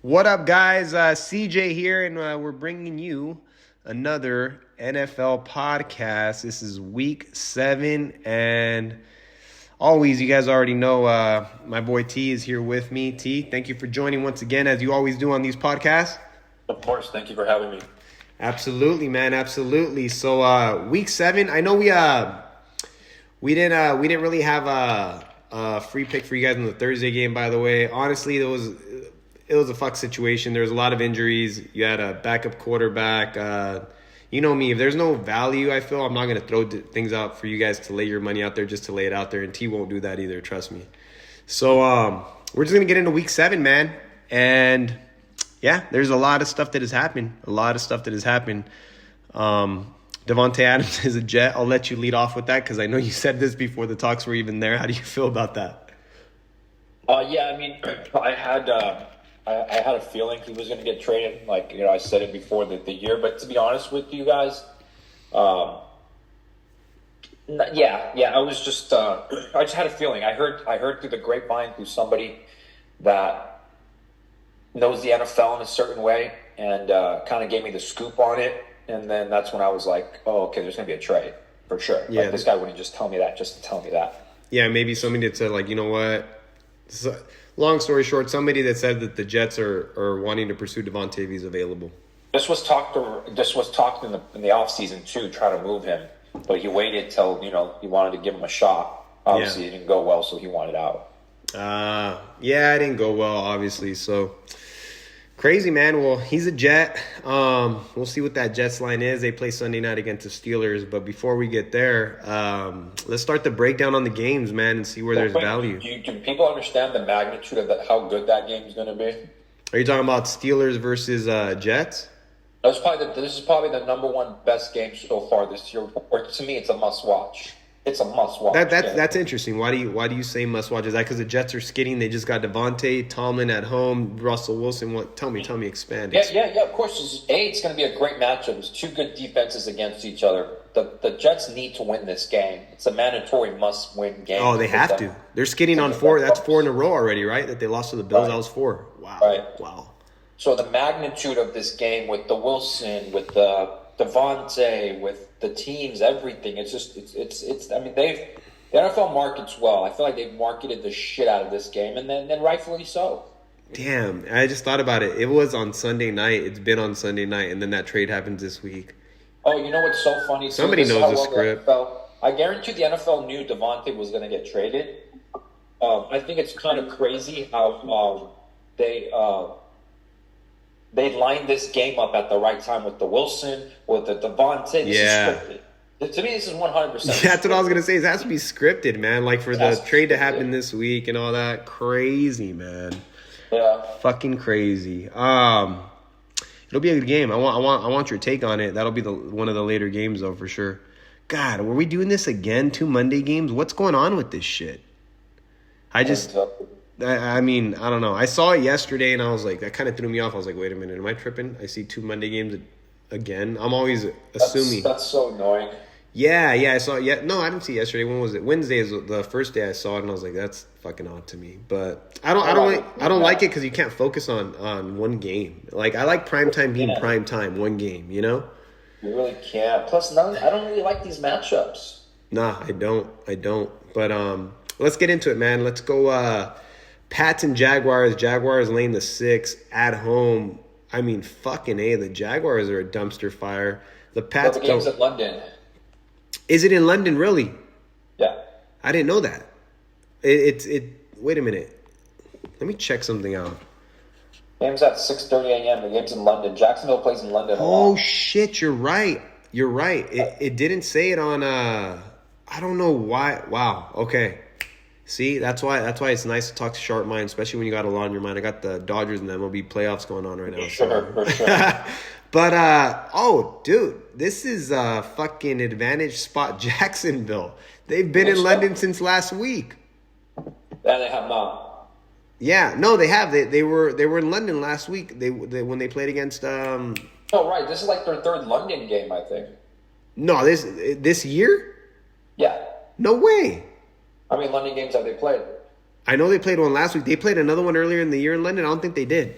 What up, guys? CJ here, and we're bringing you another NFL podcast. This is week 7, and always, you guys already know my boy T is here with me. T, thank you for joining once again, as you always do on these podcasts. Of course, thank you for having me. Absolutely, man, absolutely. So, week 7, I know we didn't really have a free pick for you guys in the Thursday game. By the way, honestly, it was a fuck situation. There was a lot of injuries. You had a backup quarterback. You know me. If there's no value, I feel I'm not going to throw things out for you guys to lay your money out there just to lay it out there. And T won't do that either. Trust me. So we're just going to get into week 7, man. And yeah, there's a lot of stuff that has happened. Devontae Adams is a Jet. I'll let you lead off with that because I know you said this before the talks were even there. How do you feel about that? Yeah, I mean, I had a feeling he was going to get traded. Like, I said it before the year. But to be honest with you guys, I was just I just had a feeling. I heard through the grapevine through somebody that knows the NFL in a certain way and kind of gave me the scoop on it. And then that's when I was like, oh, okay, there's going to be a trade for sure. Yeah. Like, this guy wouldn't just tell me that just to tell me that. Yeah, maybe somebody that said, like, you know what? So, long story short, somebody that said that the Jets are wanting to pursue Devontae if he's available. This was talked in the offseason too, trying to move him. But he waited till, he wanted to give him a shot. Obviously, It didn't go well, so he wanted out. Yeah, it didn't go well, obviously. So, crazy, man. Well, he's a Jet. We'll see what that Jets line is. They play Sunday night against the Steelers. But before we get there, let's start the breakdown on the games, man, and see where there's value. Do people understand the magnitude of how good that game is going to be? Are you talking about Steelers versus Jets? This is probably the number one best game so far this year. Or to me, it's a must-watch. It's a must-watch. That's interesting. Why do you say must-watch? Is that because the Jets are skidding? They just got Devontae, Tomlin at home, Russell Wilson. What? Tell me, expand. Yeah. Of course, it's going to be a great matchup. It's two good defenses against each other. The Jets need to win this game. It's a mandatory must-win game. Oh, they have to. They're skidding on 4. That's 4 in a row already, right? That they lost to the Bills. Right. That was 4. Wow. Right. Wow. So the magnitude of this game with the Wilson, with the Devontae, with the teams, everything. It's just it's. I mean, the NFL markets well. I feel like they've marketed the shit out of this game, and then rightfully so. Damn, I just thought about it. It was on Sunday night. It's been on Sunday night, and then that trade happens this week. Oh, you know what's so funny? Somebody knows the script. I guarantee the NFL knew Devontae was going to get traded. I think it's kind of crazy how they lined this game up at the right time with the Wilson, with the Devontae. This is scripted. To me, this is 100%. That's what I was going to say. It has to be scripted, man. Like, for the trade to happen this week and all that. Crazy, man. Yeah. Fucking crazy. It'll be a good game. I want your take on it. That'll be one of the later games, though, for sure. God, were we doing this again? 2 Monday games? What's going on with this shit? I mean, I don't know. I saw it yesterday, and I was like, that kind of threw me off. I was like, wait a minute, am I tripping? I see 2 Monday games again. I'm always assuming. That's so annoying. Yeah, I saw it. Yeah, no, I didn't see it yesterday. When was it? Wednesday is the first day I saw it, and I was like, that's fucking odd to me. But I don't like it because you can't focus on one game. Like, I like primetime being primetime, one game, you know? You really can't. Plus, I don't really like these matchups. Nah, I don't. But let's get into it, man. Let's go. Pats and Jaguars. Jaguars laying the 6 at home. I mean, fucking A. The Jaguars are a dumpster fire. The Pats. But the game's in London. Is it in London, really? Yeah. I didn't know that. Wait a minute. Let me check something out. Game's at 6:30 a.m. The game's in London. Jacksonville plays in London. Oh, shit. You're right. It didn't say it on. I don't know why. Wow. Okay. See, that's why it's nice to talk to sharp minds, especially when you got a lot on your mind. I got the Dodgers and the MLB playoffs going on right now. For sure. But, dude, this is fucking advantage spot Jacksonville. They've been in London since last week. Yeah, they have not. Yeah, no, they have. They were in London last week. They when they played against. Oh, right. This is like their third London game, I think. No, this year? Yeah. No way. How many London games have they played? I know they played one last week. They played another one earlier in the year in London. I don't think they did.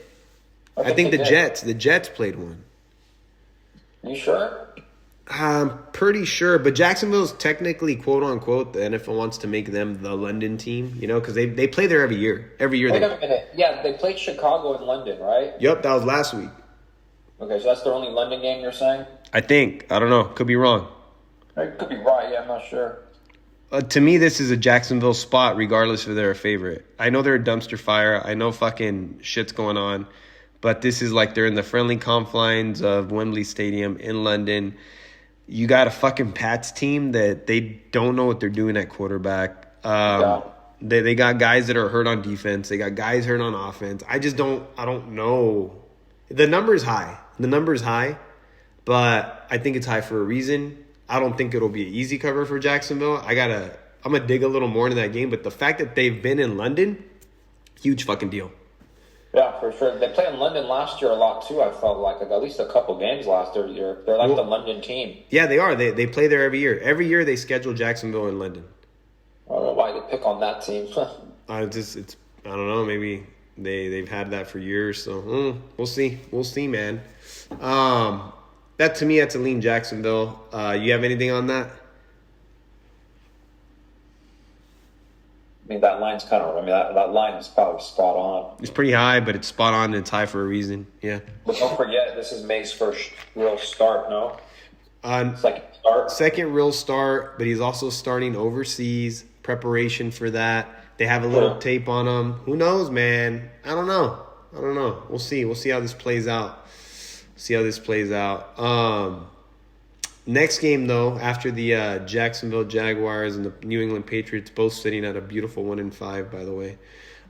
I think they the did. Jets played one. You sure? I'm pretty sure, but Jacksonville's technically, quote unquote, the NFL wants to make them the London team, because they play there every year. Every year Wait they. a minute. Yeah, they played Chicago and London, right? Yep, that was last week. Okay, so that's their only London game, you're saying? I think. I don't know. Could be wrong. It could be right. Yeah, I'm not sure. To me, this is a Jacksonville spot, regardless if they're a favorite. I know they're a dumpster fire. I know fucking shit's going on, but this is like they're in the friendly confines of Wembley Stadium in London. You got a fucking Pats team that they don't know what they're doing at quarterback. Yeah. They got guys that are hurt on defense. They got guys hurt on offense. I don't know. The number's high. But I think it's high for a reason. I don't think it'll be an easy cover for Jacksonville. I'm gonna dig a little more into that game, but the fact that they've been in London, huge fucking deal. Yeah, for sure. They played in London last year a lot too. I felt like at least a couple games last year. They're like the London team. Yeah, they are. They play there every year. Every year they schedule Jacksonville in London. I don't know why they pick on that team. I don't know. Maybe they've had that for years. So we'll see, man. That to me, that's a lean Jacksonville. You have anything on that? I mean, that line's that line is probably spot on. It's pretty high, but it's spot on and it's high for a reason. Yeah. But don't forget, this is May's first real start, no? Second start. Second real start, but he's also starting overseas. Preparation for that. They have a little tape on him. Who knows, man? I don't know. We'll see. We'll see how this plays out. Next game, though, after the Jacksonville Jaguars and the New England Patriots both sitting at a beautiful 1-5, by the way.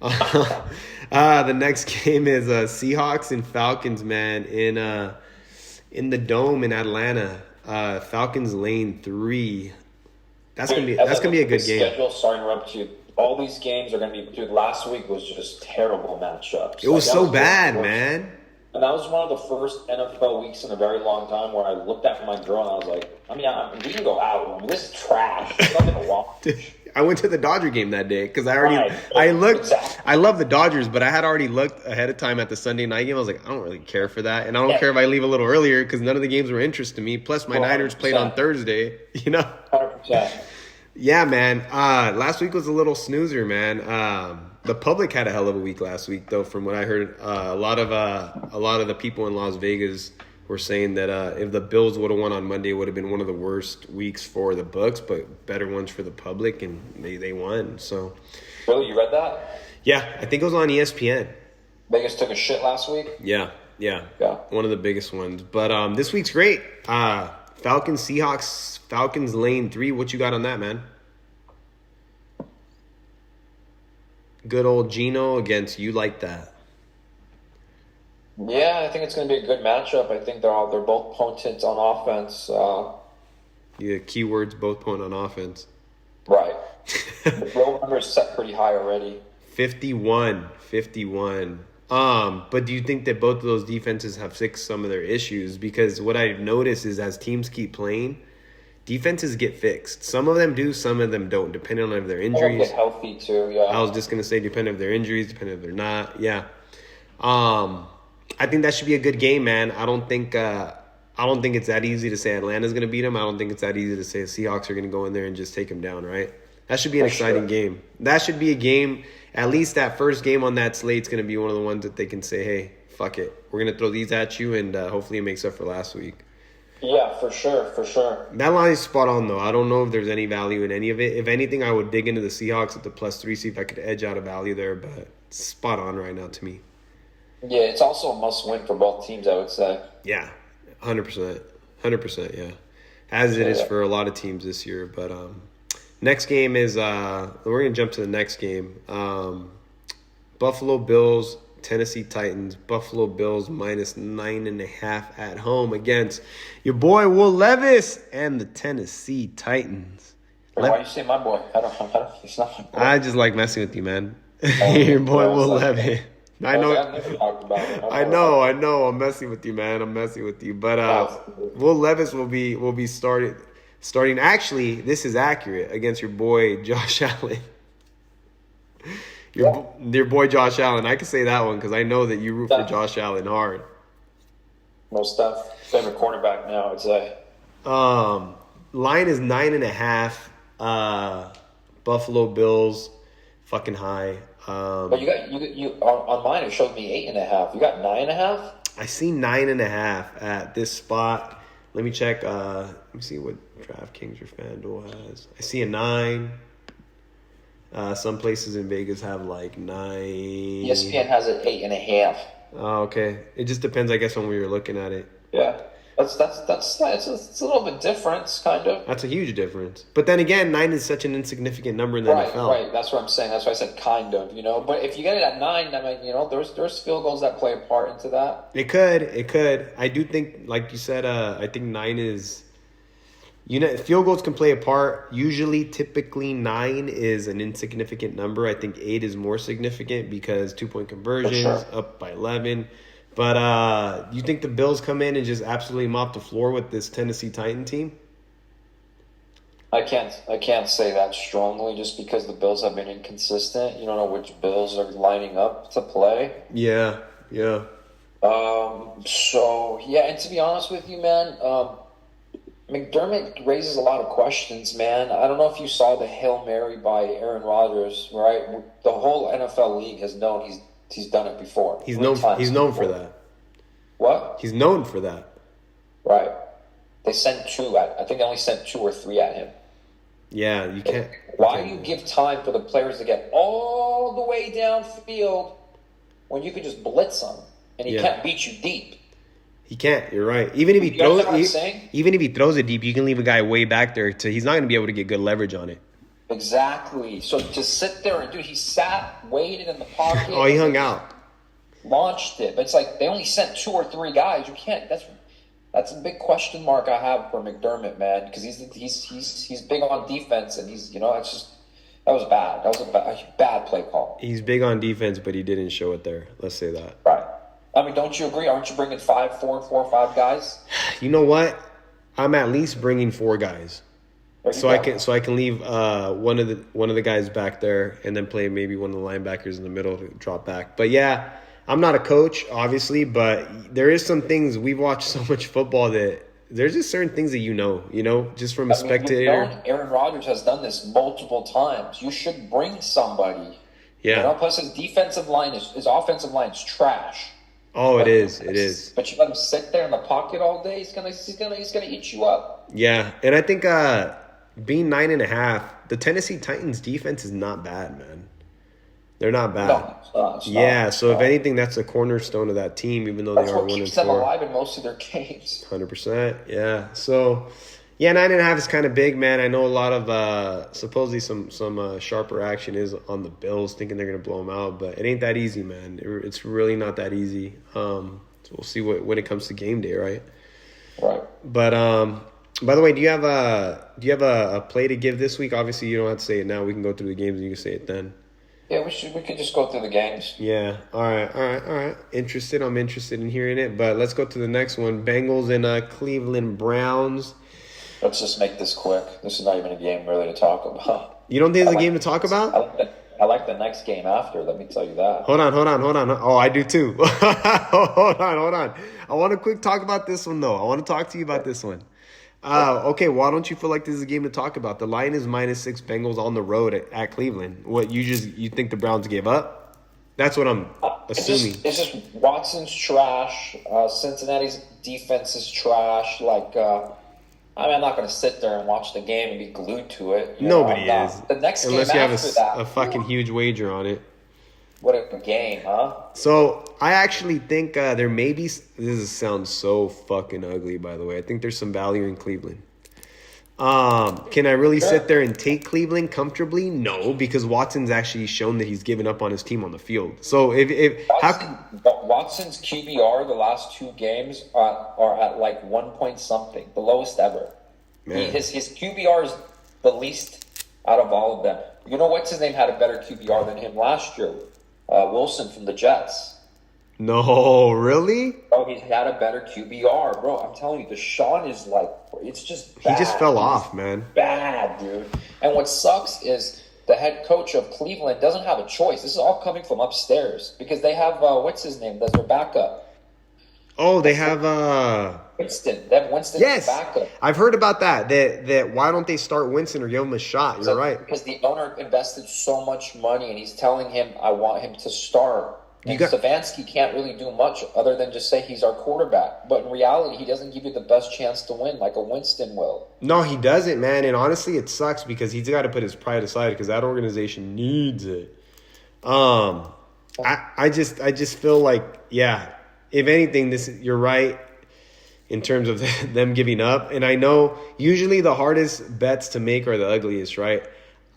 The next game is Seahawks and Falcons, man, in the Dome in Atlanta. Falcons lane 3. That's gonna be a good game. Schedule starting up to all these games are gonna be. Dude, last week was just terrible matchups. It was so bad, man. And that was one of the first NFL weeks in a very long time where I looked at my girl and I was like, we can go out. This is trash. I'm not gonna watch. I went to the Dodger game that day because I looked. Exactly. I love the Dodgers, but I had already looked ahead of time at the Sunday night game. I was like, I don't really care for that, and I don't care if I leave a little earlier because none of the games were interest to me. Plus, my 100%. Niners played on Thursday. 100%. Yeah, man. Last week was a little snoozer, man. The public had a hell of a week last week, though. From what I heard, a lot of the people in Las Vegas were saying that if the Bills would have won on Monday, it would have been one of the worst weeks for the books, but better ones for the public, and they won. So, really, you read that? Yeah, I think it was on ESPN. Vegas took a shit last week. Yeah, one of the biggest ones. But this week's great. Falcons, Seahawks, Falcons lane 3. What you got on that, man? Good old Geno against you like that. Yeah, I think it's going to be a good matchup. I think they're both potent on offense. Keywords, both potent on offense. Right. The roll number is set pretty high already. 51. But do you think that both of those defenses have fixed some of their issues? Because what I've noticed is as teams keep playing, defenses get fixed. Some of them do, some of them don't, depending on if they're injuries. Get healthy too, yeah. I was just going to say depending if they're injuries, depending if they're not. Yeah. I think that should be a good game, man. I don't think it's that easy to say Atlanta's going to beat them. I don't think it's that easy to say the Seahawks are going to go in there and just take them down, right? That should be an exciting game. That should be a game. At least that first game on that slate's going to be one of the ones that they can say, hey, fuck it. We're going to throw these at you, and hopefully it makes up for last week. Yeah, for sure. That line is spot on, though. I don't know if there's any value in any of it. If anything, I would dig into the Seahawks at the +3, see if I could edge out a value there, but it's spot on right now to me. Yeah, it's also a must-win for both teams, I would say. Yeah, 100%. 100%, yeah. As it is for a lot of teams this year. But next game is we're going to jump to the next game. Buffalo Bills, Tennessee Titans. Buffalo Bills -9.5 at home against your boy Will Levis and the Tennessee Titans. Why you say my boy? I don't. He's not my boy. I just like messing with you, man. Your boy Will Levis. I know. I know. I'm messing with you, man. I'm messing with you. But Will Levis will be starting. Actually, this is accurate against your boy Josh Allen. your boy Josh Allen. I can say that one because I know that you root for Yeah. Josh Allen hard. Most stuff. Favorite cornerback now, I'd say. Line is 9.5. Buffalo Bills, fucking high. But you on mine it showed me 8.5. You got 9.5? I see 9.5 at this spot. Let me check. Let me see what DraftKings or FanDuel has. I see a 9. Some places in Vegas have like 9. ESPN has it 8.5. Oh, okay. It just depends, I guess, on where you're looking at it. Yeah. It's a little bit different, kind of. That's a huge difference. But then again, 9 is such an insignificant number in the NFL. Right. That's what I'm saying. That's why I said kind of, But if you get it at 9, I mean, there's field goals that play a part into that. It could. I do think, like you said, I think 9 is. Field goals can play a part. Usually, typically, 9 is an insignificant number. I think 8 is more significant because 2-point conversions up by 11. But you think the Bills come in and just absolutely mop the floor with this Tennessee Titan team? I can't say that strongly just because the Bills have been inconsistent. You don't know which Bills are lining up to play. Yeah. And to be honest with you, man, McDermott raises a lot of questions, man. I don't know if you saw the Hail Mary by Aaron Rodgers, right? The whole NFL league has known he's done it before. He's known for that. What? He's known for that. Right. They sent 2 I think they only sent 2 or 3 at him. Yeah, you can't. Why do you give time for the players to get all the way downfield when you could just blitz them and he can't beat you deep? He can't. You're right. Even if he throws it deep, you can leave a guy way back there. He's not going to be able to get good leverage on it. Exactly. So to sit there and he sat, waited in the pocket. Oh, he hung out. Launched it, but it's like they only sent 2 or 3 guys. You can't. That's a big question mark I have for McDermott, man, because he's big on defense, and it's just that was bad. That was a bad play call. He's big on defense, but he didn't show it there. Let's say that. Right. I mean, don't you agree? Aren't you bringing 4 or 5 guys? You know what? I'm at least bringing 4 guys. So I can leave one of the guys back there and then play maybe one of the linebackers in the middle to drop back. But yeah, I'm not a coach, obviously, but there is some things. We've watched so much football that there's just certain things that just from a spectator. Aaron Rodgers has done this multiple times. You should bring somebody. Yeah. Plus his offensive line is trash. Oh, it is. But you let him sit there in the pocket all day, he's gonna eat you up. Yeah, and I think being 9.5, the Tennessee Titans defense is not bad, man. They're not bad. No, it's not. Yeah, so if anything, that's a cornerstone of that team, even though they are 1-4. That's what keeps them alive in most of their games. 100%, yeah. So, yeah, 9.5 is kind of big, man. I know a lot of supposedly some sharper action is on the Bills, thinking they're gonna blow them out, but it ain't that easy, man. It's really not that easy. So we'll see when it comes to game day, right? Right. But by the way, do you have a play to give this week? Obviously, you don't have to say it now. We can go through the games and you can say it then. Yeah, we could just go through the games. Yeah. All right. I'm interested in hearing it. But let's go to the next one. Bengals and Cleveland Browns. Let's just make this quick. This is not even a game really to talk about. You don't think it's a game to talk about? I like the next game after. Let me tell you that. Hold on. Oh, I do too. Hold on. I want to quick talk about this one though. I want to talk to you about this one. Okay, why don't you feel like this is a game to talk about? The line is -6 Bengals on the road at Cleveland. What, you think the Browns gave up? That's what I'm assuming. It's just Watson's trash. Cincinnati's defense is trash. I'm not going to sit there and watch the game and be glued to it. Nobody is. The next game unless you have after a fucking huge wager on it. What a game, huh? So I actually think there may be. This sounds so fucking ugly, by the way. I think there's some value in Cleveland. Can I really sit there and take Cleveland comfortably? No, because Watson's actually shown that he's given up on his team on the field. So Watson's QBR the last 2 games are at like 1 point something, the lowest ever. His QBR is the least out of all of them. You know what's his name had a better QBR than him last year? Wilson from the Jets. No, really? Oh, he had a better QBR, bro. I'm telling you, Deshaun is it's just bad. He just fell off, man. Bad, dude. And what sucks is the head coach of Cleveland, doesn't have a choice. This is all coming from upstairs because they have what's his name? That's their backup. Oh, they have Winston. They have Winston yes. as backup. I've heard about that. That why don't they start Winston or give him a shot? You're right. Because the owner invested so much money, and he's telling him, "I want him to start." And Stefanski can't really do much other than just say he's our quarterback. But in reality, he doesn't give you the best chance to win like a Winston will. No, he doesn't, man. And honestly, it sucks because he's got to put his pride aside because that organization needs it. I just feel like, yeah, if anything, you're right in terms of them giving up. And I know usually the hardest bets to make are the ugliest, right?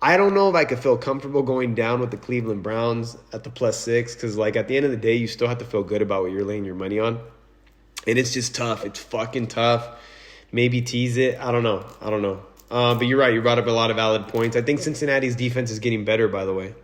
I don't know if I could feel comfortable going down with the Cleveland Browns at the +6 because, like, at the end of the day, you still have to feel good about what you're laying your money on. And it's just tough. It's fucking tough. Maybe tease it. I don't know. But you're right. You brought up a lot of valid points. I think Cincinnati's defense is getting better, by the way.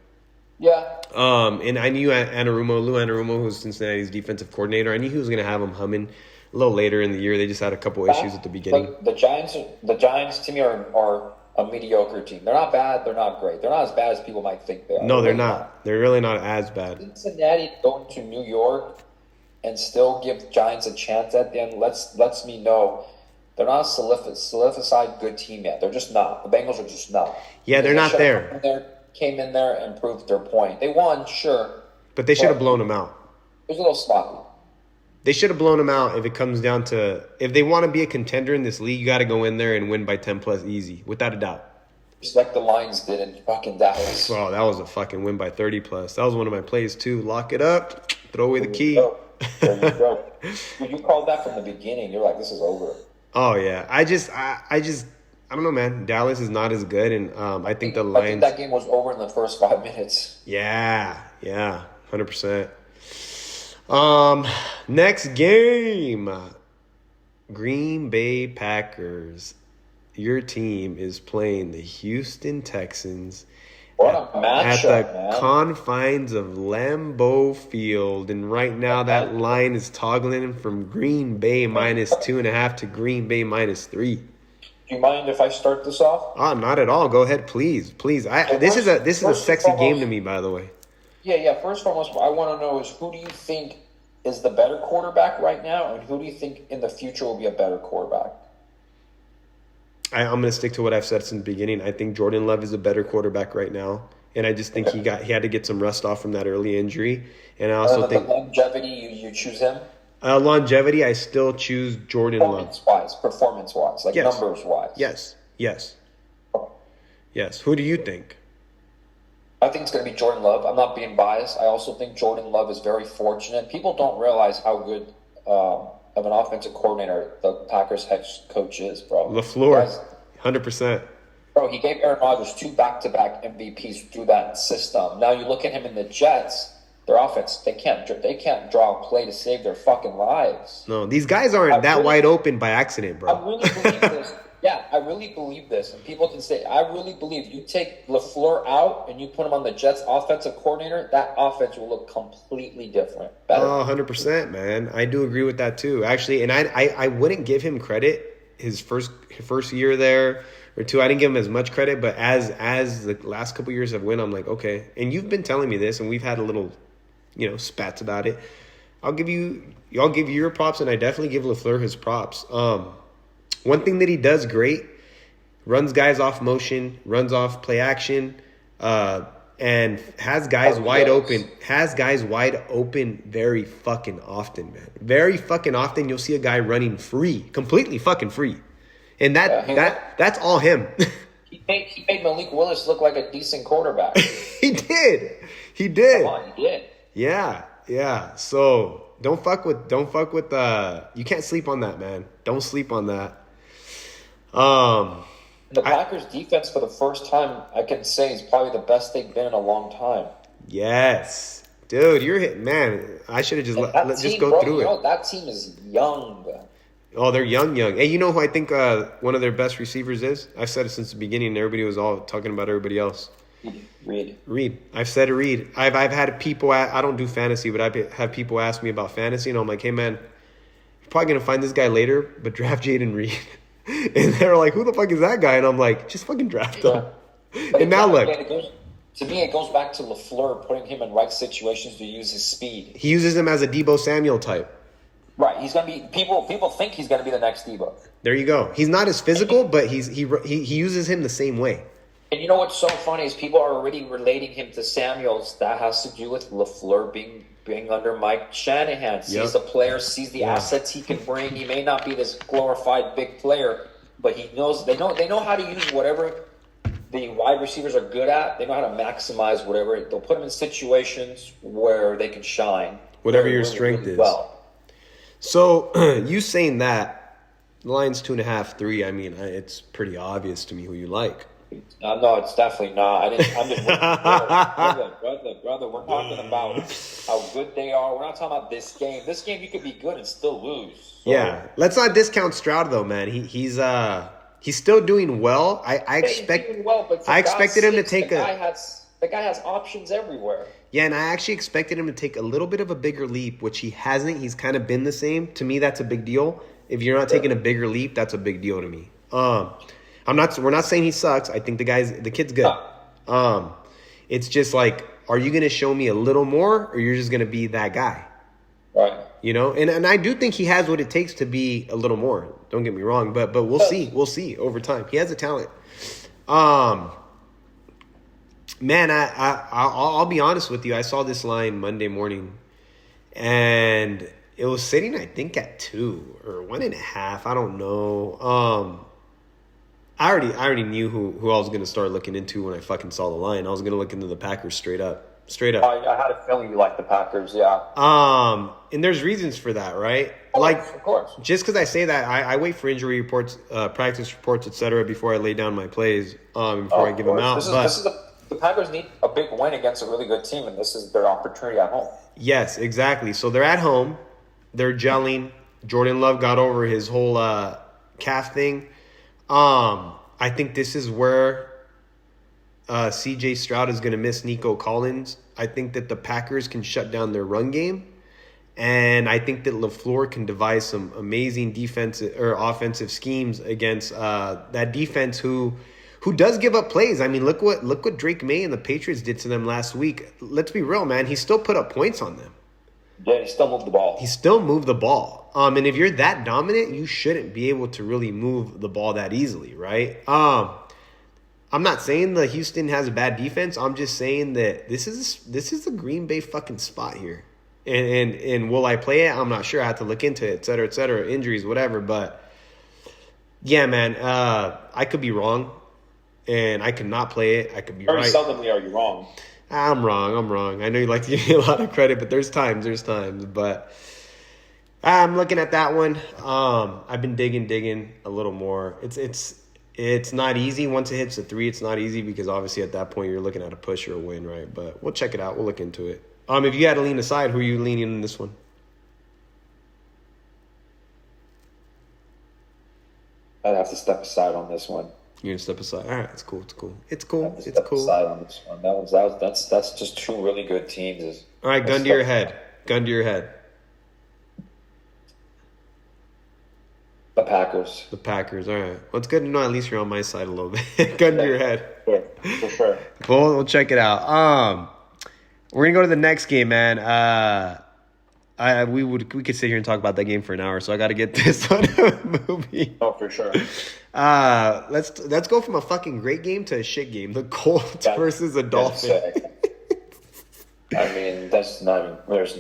Yeah. And I knew Lou Anarumo, who's Cincinnati's defensive coordinator, I knew he was going to have him humming a little later in the year. They just had a couple issues at the beginning. The Giants to me are a mediocre team. They're not bad. They're not great. They're not as bad as people might think they are. No, they're not. They're really not as bad. Cincinnati going to New York and still give Giants a chance at the end lets me know they're not a solidified good team yet. They're just not. The Bengals are just not. Yeah, they're not there. Came in there and proved their point. They won, sure. But they should have blown them out. It was a little sloppy. They should have blown them out if it comes down to – if they want to be a contender in this league, you got to go in there and win by 10+ easy, without a doubt. Just like the Lions did in fucking Dallas. Oh, that was a fucking win by 30+. That was one of my plays, too. Lock it up. Throw away the key. There you go. You called that from the beginning. You're like, this is over. Oh, yeah. I don't know, man. Dallas is not as good, and I think the Lions – I think that game was over in the first 5 minutes. Yeah, 100%. Next game, Green Bay Packers. Your team is playing the Houston Texans what a matchup, at the man. confines of Lambeau Field. And right now that line is toggling from Green Bay -2.5 to Green Bay -3. Do you mind if I start this off? Not at all. Go ahead, please. This is a sexy game to me, by the way. Yeah. First and foremost, what I want to know is who do you think is the better quarterback right now, and who do you think in the future will be a better quarterback? I'm going to stick to what I've said since the beginning. I think Jordan Love is a better quarterback right now, and I just think he had to get some rest off from that early injury. And I also think the longevity, you choose him. Longevity, I still choose Jordan Love. Performance-wise, like yes. numbers-wise. Yes. Who do you think? I think it's going to be Jordan Love. I'm not being biased. I also think Jordan Love is very fortunate. People don't realize how good of an offensive coordinator the Packers head coach is, bro. LaFleur, 100%. Bro, he gave Aaron Rodgers 2 back-to-back MVPs through that system. Now you look at him in the Jets, their offense, they can't draw a play to save their fucking lives. No, these guys aren't wide open by accident, bro. I really believe this. Yeah, I really believe this. And people can say, I really believe you take LaFleur out and you put him on the Jets offensive coordinator, that offense will look completely different. Better. Oh, 100%, man. I do agree with that, too. Actually, and I wouldn't give him credit his first year there or two. I didn't give him as much credit, but as the last couple years have went, I'm like, okay. And you've been telling me this, and we've had a little, spats about it. Y'all give you your props, and I definitely give LaFleur his props. One thing that he does great, runs guys off motion, runs off play action, and has guys wide open. Has guys wide open very fucking often, man. Very fucking often you'll see a guy running free, completely fucking free. And that's all him. He made Malik Willis look like a decent quarterback. He did. Come on, he did. Yeah. So don't fuck with you can't sleep on that, man. Don't sleep on that. The Packers defense for the first time I can say is probably the best they've been in a long time. Yes. Dude, you're hitting, man. I should have just go through it. That team is young. Oh, they're young. Hey, you know who I think one of their best receivers is? I've said it since the beginning, and everybody was all talking about everybody else. Reed. I've said Reed. I've had people, I don't do fantasy, but I've had people ask me about fantasy, and I'm like, hey, man, you're probably going to find this guy later, but draft Jaden Reed. And they're like, who the fuck is that guy? And I'm like, just fucking draft him. But and now look. To me, it goes back to LaFleur putting him in right situations to use his speed. He uses him as a Debo Samuel type. Right, he's gonna be people think he's gonna be the next Debo. There you go. He's not as physical, but he uses him the same way. And you know what's so funny is people are already relating him to Samuels. That has to do with LaFleur being under Mike Shanahan. Sees the player, sees the assets he can bring. He may not be this glorified big player, but he knows they know how to use whatever the wide receivers are good at. They know how to maximize whatever. They'll put them in situations where they can shine. Whatever your strength is. Well. So you saying that the Lions 2.5, 3? I mean, it's pretty obvious to me who you like. No, it's definitely not. I'm just brother. We're talking about how good they are. We're not talking about this game. This game, you could be good and still lose. So. Yeah, let's not discount Stroud though, man. He's still doing well. I expected him to take the guy has options everywhere. Yeah, and I actually expected him to take a little bit of a bigger leap, which he hasn't. He's kind of been the same. To me, that's a big deal. If you're not taking a bigger leap, that's a big deal to me. We're not saying he sucks. I think the kid's good. It's just like, are you going to show me a little more, or you're just going to be that guy? Right. You know, and I do think he has what it takes to be a little more. Don't get me wrong, but we'll see. We'll see over time. He has the talent. Man, I'll be honest with you. I saw this line Monday morning, and it was sitting, I think, at 2 or 1.5. I don't know. I already knew who I was going to start looking into when I fucking saw the line. I was going to look into the Packers straight up. I had a feeling you liked the Packers, yeah. And there's reasons for that, right? Of course. Just because I say that, I wait for injury reports, practice reports, etc. before I lay down my plays, before I give them out. The Packers need a big win against a really good team, and this is their opportunity at home. Yes, exactly. So they're at home. They're gelling. Jordan Love got over his whole calf thing. I think this is where C.J. Stroud is going to miss Nico Collins. I think that the Packers can shut down their run game. And I think that LaFleur can devise some amazing defensive or offensive schemes against that defense who does give up plays. I mean, look what Drake May and the Patriots did to them last week. Let's be real, man. He still put up points on them. Yeah, he still moved the ball. He still moved the ball. And if you're that dominant, you shouldn't be able to really move the ball that easily, right? I'm not saying that Houston has a bad defense. I'm just saying that this is a Green Bay fucking spot here. And will I play it? I'm not sure. I have to look into it, et cetera, injuries, whatever. But yeah, man, I could be wrong, and I could not play it. I could be Very right. seldomly are you wrong. I'm wrong. I know you like to give me a lot of credit, but there's times. But I'm looking at that one. I've been digging a little more. It's not easy. Once it hits the 3, it's not easy because obviously at that point you're looking at a push or a win, right? But we'll check it out. We'll look into it. If you had to lean aside, who are you leaning in this one? I'd have to step aside on this one. You're gonna step aside. All right, it's cool. Step aside on this one. That's just 2 really good teams. All right, gun to your head. The Packers. All right. Well, it's good to know at least you're on my side a little bit. Gun to your head. Yeah, for sure. We'll check it out. We're gonna go to the next game, man. We could sit here and talk about that game for an hour, so I got to get this on a movie. Oh, for sure. Let's go from a fucking great game to a shit game. The Colts versus the Dolphins. I mean, there's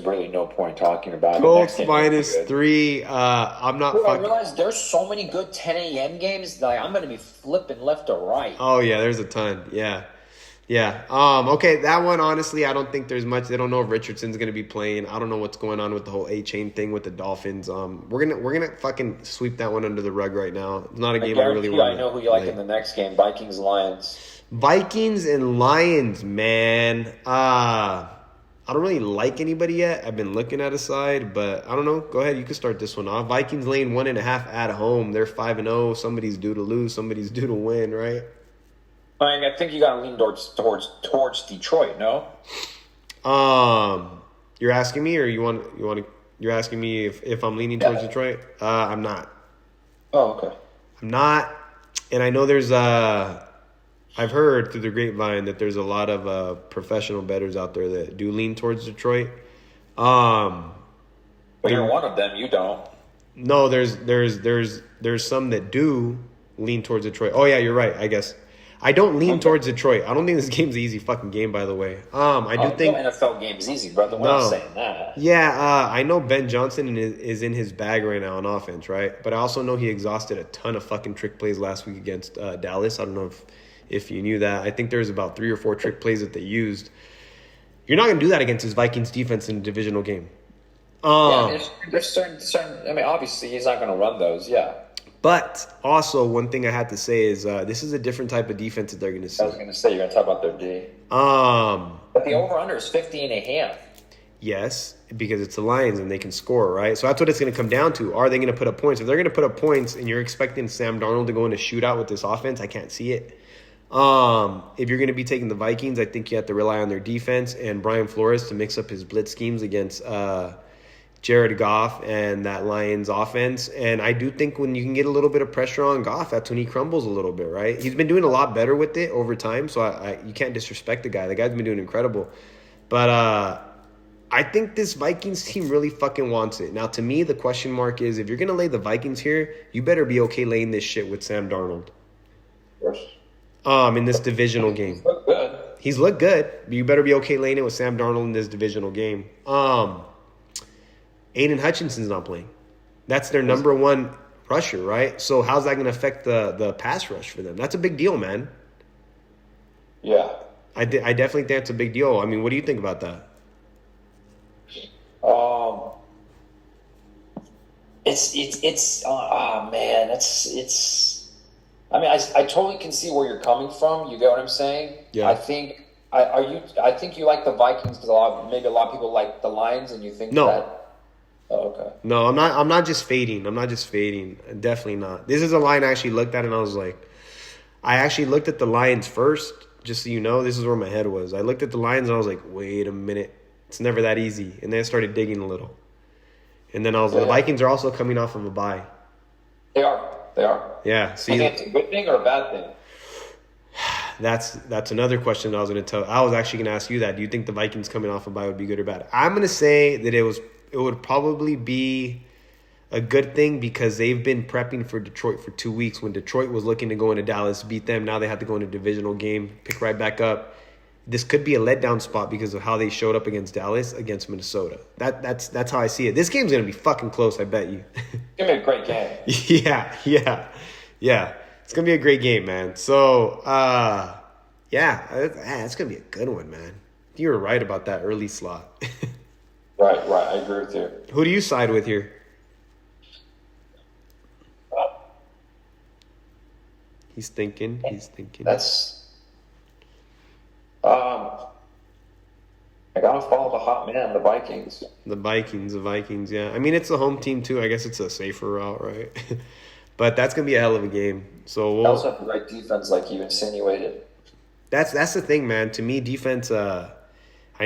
really no point talking about it. Colts -3. I'm not. I realize there's so many good 10 a.m. games that I'm going to be flipping left or right. Oh yeah, there's a ton. Yeah. Okay, that one honestly, I don't think there's much. They don't know if Richardson's going to be playing. I don't know what's going on with the whole A-chain thing with the Dolphins. We're gonna fucking sweep that one under the rug right now. It's not a game I really want. I know who you like in the next game: Vikings and Lions, man. I don't really like anybody yet. I've been looking at a side, but I don't know. Go ahead, you can start this one off. Vikings laying 1.5 at home. They're 5-0. Somebody's due to lose. Somebody's due to win, right? I think you got to lean towards Detroit. No. You're asking me, or you're asking me if I'm leaning towards Detroit? I'm not. Oh, okay. I'm not, and I know there's I've heard through the grapevine that there's a lot of professional bettors out there that do lean towards Detroit. But you're one of them. You don't. No, there's some that do lean towards Detroit. Oh yeah, you're right. I guess I don't lean towards Detroit. I don't think this game's an easy fucking game. By the way, I do think no NFL game's easy, brother. We're not saying that. Yeah, I know Ben Johnson is in his bag right now on offense, right? But I also know he exhausted a ton of fucking trick plays last week against Dallas. I don't know if you knew that. I think there's about 3 or 4 trick plays that they used. You're not gonna do that against his Vikings defense in a divisional game. There's certain. I mean, obviously he's not going to run those. Yeah. But also, one thing I had to say is this is a different type of defense that they're going to see. I was going to say you're going to talk about their D. But the over/under is 50.5. Yes, because it's the Lions and they can score, right? So that's what it's going to come down to. Are they going to put up points? If they're going to put up points and you're expecting Sam Darnold to go in a shootout with this offense, I can't see it. If you're going to be taking the Vikings, I think you have to rely on their defense and Brian Flores to mix up his blitz schemes against Jared Goff and that Lions offense. And I do think when you can get a little bit of pressure on Goff, that's when he crumbles a little bit, right? He's been doing a lot better with it over time, so you can't disrespect the guy. The guy's been doing incredible. But I think this Vikings team really fucking wants it. Now, to me, the question mark is if you're going to lay the Vikings here, you better be okay laying this shit with Sam Darnold. Yes. In this divisional game. Look good. He's looked good, but you better be okay laying it with Sam Darnold in this divisional game. Aiden Hutchinson's not playing. That's their number one rusher, right? So how's that going to affect the pass rush for them? That's a big deal, man. Yeah. I definitely think that's a big deal. I mean, what do you think about that? I mean, I totally can see where you're coming from. You get what I'm saying? Yeah. I think you like the Vikings because maybe a lot of people like the Lions, and you think that. Oh, okay. No, I'm not just fading. Definitely not. This is a line I actually looked at, and I was like, I actually looked at the Lions first, just so you know. This is where my head was. I looked at the Lions, and I was like, wait a minute. It's never that easy. And then I started digging a little. And then the Vikings are also coming off of a bye. They are. Yeah. So you think it's a good thing or a bad thing? That's another question that I was going to tell. I was actually going to ask you that. Do you think the Vikings coming off a bye would be good or bad? I'm going to say that it would probably be a good thing because they've been prepping for Detroit for 2 weeks. When Detroit was looking to go into Dallas, beat them, now they have to go into a divisional game, pick right back up. This could be a letdown spot because of how they showed up against Dallas, against Minnesota. That's how I see it. This game's going to be fucking close, I bet you. It's going to be a great game. Yeah. It's going to be a great game, man. So, it's going to be a good one, man. You were right about that early slot. Right. I agree with you. Who do you side with here? He's thinking. That's... I gotta follow the hot man, the Vikings. The Vikings, yeah. I mean, it's the home team, too. I guess it's a safer route, right? But that's going to be a hell of a game. So They also have the right defense, like you insinuated. That's the thing, man. To me, defense, I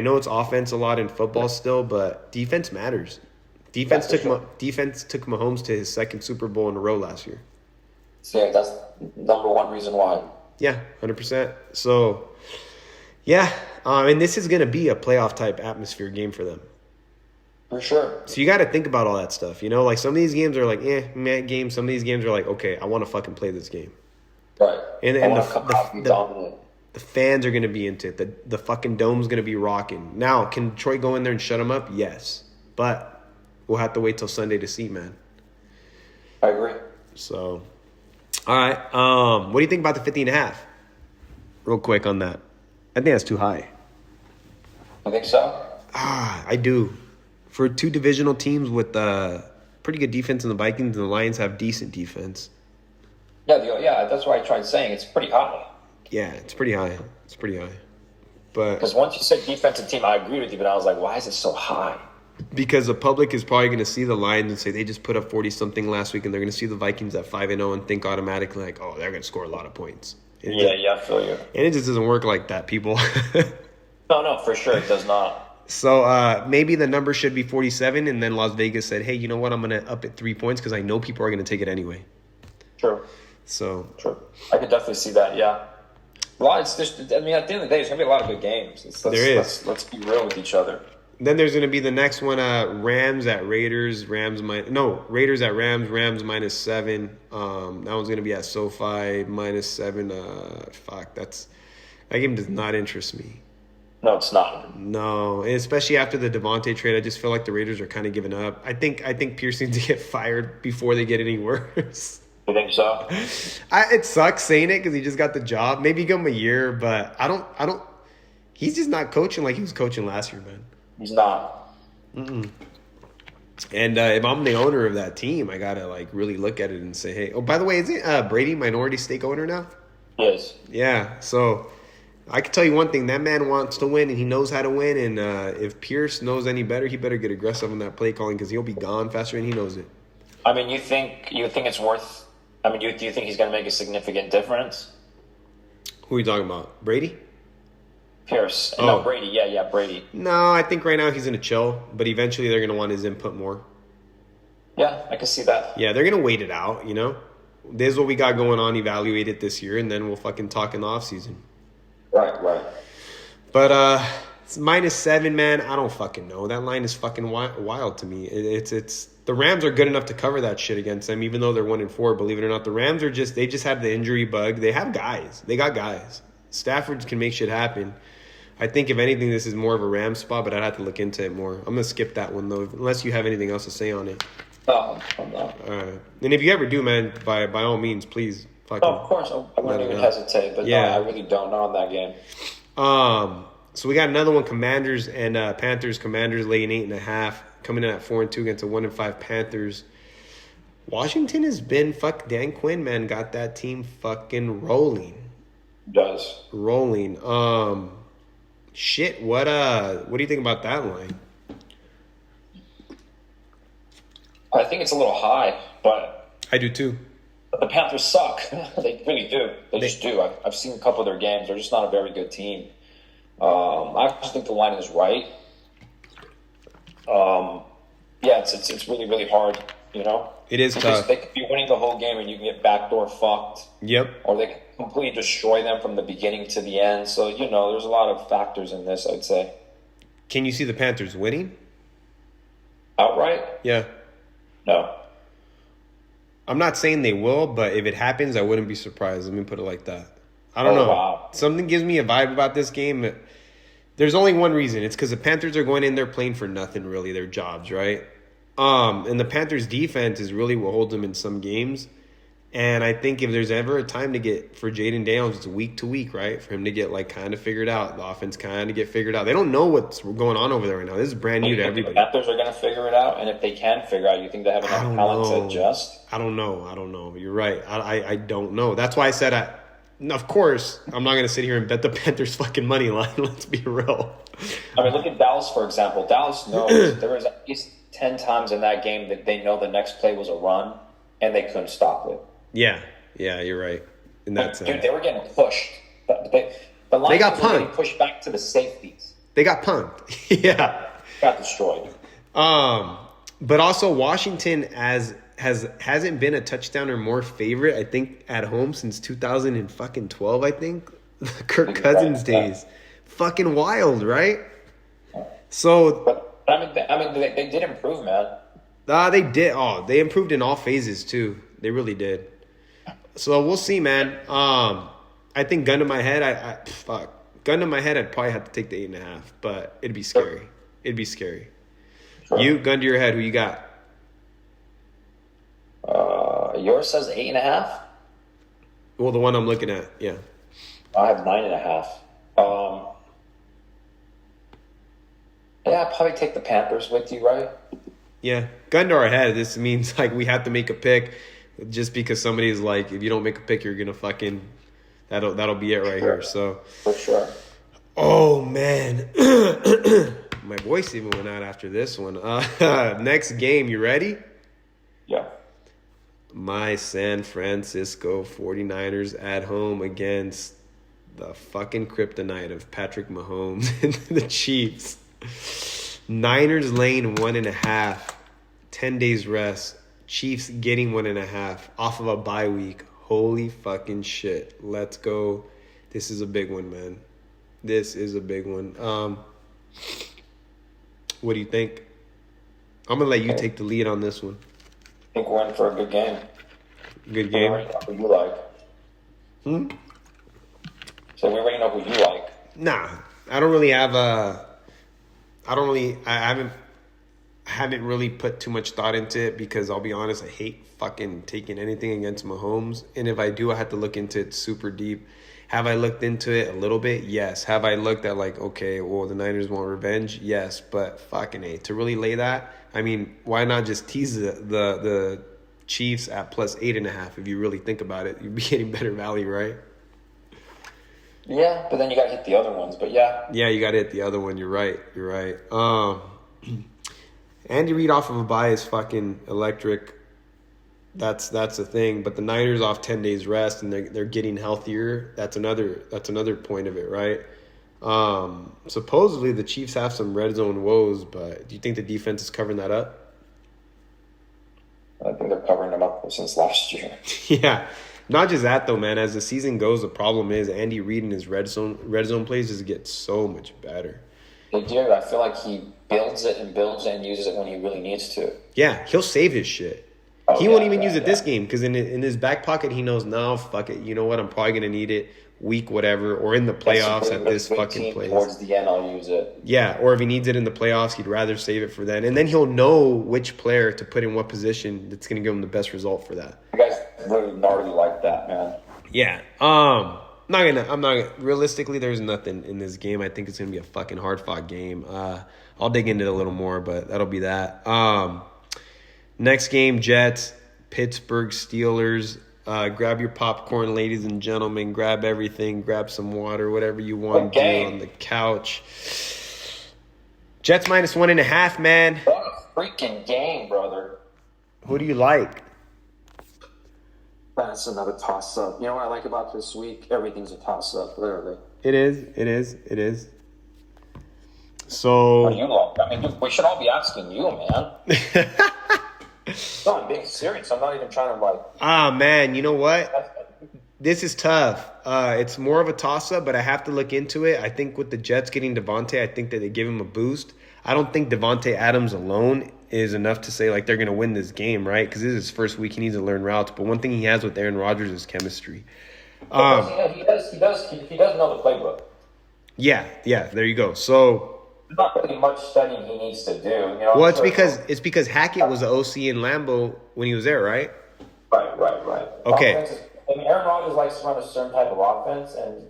know it's offense a lot in football still, but defense matters. Defense took Mahomes to his second Super Bowl in a row last year. So, yeah, that's number one reason why. Yeah, 100%. So, yeah. And this is going to be a playoff-type atmosphere game for them. For sure. So you got to think about all that stuff. You know, like some of these games are like, meh games. Some of these games are like, okay, I want to fucking play this game. Right. And the fans are going to be into it. The fucking dome's going to be rocking. Now, can Detroit go in there and shut them up? Yes. But we'll have to wait till Sunday to see, man. I agree. So, all right. What do you think about the 50.5? Real quick on that. I think that's too high. I think so. I do. For two divisional teams with pretty good defense in the Vikings, and the Lions have decent defense. Yeah, that's why I tried saying it's pretty high. Yeah, it's pretty high. But because once you said defensive team, I agree with you, but I was like, why is it so high? Because the public is probably going to see the Lions and say they just put up 40-something last week, and they're going to see the Vikings at 5-0 and think automatically like, oh, they're going to score a lot of points. I feel you. And it just doesn't work like that, people. No, for sure it does not. So maybe the number should be 47, and then Las Vegas said, hey, you know what? I'm going to up it 3 points because I know people are going to take it anyway. True. So. True. I could definitely see that, yeah. Well, it's just, I mean, at the end of the day, there's gonna be a lot of good games. There is. Let's be real with each other. Then there's going to be the next one, Rams at Raiders, Raiders at Rams, Rams -7. That one's going to be at SoFi -7. That game does not interest me. No, it's not. No, and especially after the Devontae trade, I just feel like the Raiders are kind of giving up. I think Pierce needs to get fired before they get any worse. You think so? It sucks saying it because he just got the job. Maybe give him a year, but I don't. He's just not coaching like he was coaching last year, man. He's not. And if I'm the owner of that team, I gotta like really look at it and say, hey. Oh, by the way, isn't Brady minority stake owner now? Yes. Yeah. So I can tell you one thing: that man wants to win, and he knows how to win. And if Pierce knows any better, he better get aggressive on that play calling because he'll be gone faster, and he knows it. I mean, you think it's worth? I mean, do you think he's going to make a significant difference? Who are you talking about? Brady? Pierce. Oh. No, Brady. Yeah, Brady. No, I think right now he's going to chill, but eventually they're going to want his input more. Yeah, I can see that. Yeah, they're going to wait it out, you know? This is what we got going on, evaluate it this year, and then we'll fucking talk in the offseason. Right. But it's -7, man. I don't fucking know. That line is fucking wild to me. It's the Rams are good enough to cover that shit against them, even though they're 1-4. Believe it or not, the Rams they just have the injury bug. They have guys. They got guys. Stafford can make shit happen. I think if anything, this is more of a Rams spot, but I'd have to look into it more. I'm gonna skip that one though, unless you have anything else to say on it. No, I'm not. All right. And if you ever do, man, by all means, please fucking. Oh, of course, I wouldn't even hesitate. But yeah. No, I really don't know on that game. So we got another one: Commanders and Panthers. Commanders laying 8.5, coming in at 4-2 against a 1-5 Panthers. Washington has been Dan Quinn, man, got that team fucking rolling. Does rolling. Shit. What do you think about that line? I think it's a little high, but I do too. the Panthers suck. They really do. They just do. I've seen a couple of their games. They're just not a very good team. I just think the line is right. Yeah, it's really, really hard, you know? It is because tough. they could be winning the whole game and you can get backdoor fucked. Yep. Or they can completely destroy them from the beginning to the end. So, you know, there's a lot of factors in this, I'd say. Can you see the Panthers winning? Outright? Yeah. No. I'm not saying they will, but if it happens, I wouldn't be surprised. Let me put it like that. I don't know. Wow. Something gives me a vibe about this game. There's only one reason. It's because the Panthers are going in there playing for nothing, really, their jobs, right? And the Panthers' defense is really what holds them in some games. And I think if there's ever a time to get for Jaden Daniels, it's week to week, right? For him to get like kind of figured out, the offense kind of get figured out. They don't know what's going on over there right now. This is brand new to everybody. The Panthers are going to figure it out, and if they can figure out, you think they have enough talent to adjust? I don't know. You're right. I don't know. That's why I said of course, I'm not going to sit here and bet the Panthers fucking money line. Let's be real. I mean, look at Dallas, for example. Dallas knows there was at least 10 times in that game that they know the next play was a run, and they couldn't stop it. Yeah, you're right. In that sense. Dude, they were getting pushed. The Lions got were getting punked. pushed back to the safeties. They got punked. Yeah. Got destroyed. But also Washington hasn't been a touchdown or more favorite, I think, at home since 2012, I think. Kirk Cousins days. Fucking wild, right? So But I mean, they did improve, man. they did. Oh, they improved in all phases too. They really did. So we'll see, man. I think gun to my head, I'd probably have to take the 8.5, but it'd be scary. It'd be scary. Sure. You, gun to your head, who you got? Yours says 8.5. Well, the one I'm looking at, yeah. I have 9.5. Yeah, I'd probably take the Panthers with you, right? Yeah, gun to our head. This means like we have to make a pick, just because somebody's like, if you don't make a pick, you're gonna fucking that'll be it right here. So For sure. oh man, my voice even went out after this one. Next game, you ready? Yeah. My San Francisco 49ers at home against the fucking kryptonite of Patrick Mahomes and the Chiefs. Niners laying 1.5, 10 days rest. Chiefs getting 1.5 off of a bye week. Holy fucking shit. Let's go. This is a big one, man. This is a big one. What do you think? I'm gonna let you take the lead on this one. I think we're in for a good game. Good game. Who you like? So we already know who you like. Nah, I don't really have a. I haven't really put too much thought into it because I'll be honest, I hate fucking taking anything against Mahomes. And if I do, I have to look into it super deep. Have I looked into it a little bit? Yes. Have I looked at like, okay, well, the Niners want revenge? Yes. But fucking A, to really lay that, I mean, why not just tease the Chiefs at plus 8.5? If you really think about it, you'd be getting better value, right? Yeah, but then you got to hit the other ones. But yeah. Yeah, you got to hit the other one. You're right. Andy Reid off of a bye is fucking electric. That's the thing. But the Niners off 10 days rest and they're getting healthier. That's another point of it, right? Supposedly the Chiefs have some red zone woes, but do you think the defense is covering that up? I think they're covering them up since last year. Yeah. Not just that though, man. As the season goes, the problem is Andy Reid and his red zone plays just get so much better. They do. I feel like he builds it and uses it when he really needs to. Yeah, he'll save his shit. He won't even use it this game because in his back pocket he knows, no, fuck it. You know what? I'm probably gonna need it week whatever or in the playoffs at this fucking place. Towards the end, I'll use it. Yeah, or if he needs it in the playoffs, he'd rather save it for then, and then he'll know which player to put in what position that's gonna give him the best result for that. You guys really gnarly like that, man. Yeah. Realistically, there's nothing in this game. I think it's gonna be a fucking hard fought game. I'll dig into it a little more, but that'll be that. Next game, Jets, Pittsburgh Steelers. Grab your popcorn, ladies and gentlemen. Grab everything. Grab some water, whatever you want to do on the couch. Jets minus 1.5, man. What a freaking game, brother. Who do you like? That's another toss-up. You know what I like about this week? Everything's a toss-up, literally. It is. So. What do you like? I mean, we should all be asking you, man. No, I'm being serious. I'm not even trying to like. Man, you know what? This is tough. It's more of a toss-up, but I have to look into it. I think with the Jets getting Devontae, I think that they give him a boost. I don't think Devontae Adams alone is enough to say like they're going to win this game, right? Because this is his first week. He needs to learn routes. But one thing he has with Aaron Rodgers is chemistry. He does know the playbook. Yeah. There you go. So. Not really much studying he needs to do. You know, well, it's because Hackett was the OC in Lambeau when he was there, right? Right. Okay. I mean, Aaron Rodgers likes to run a certain type of offense, and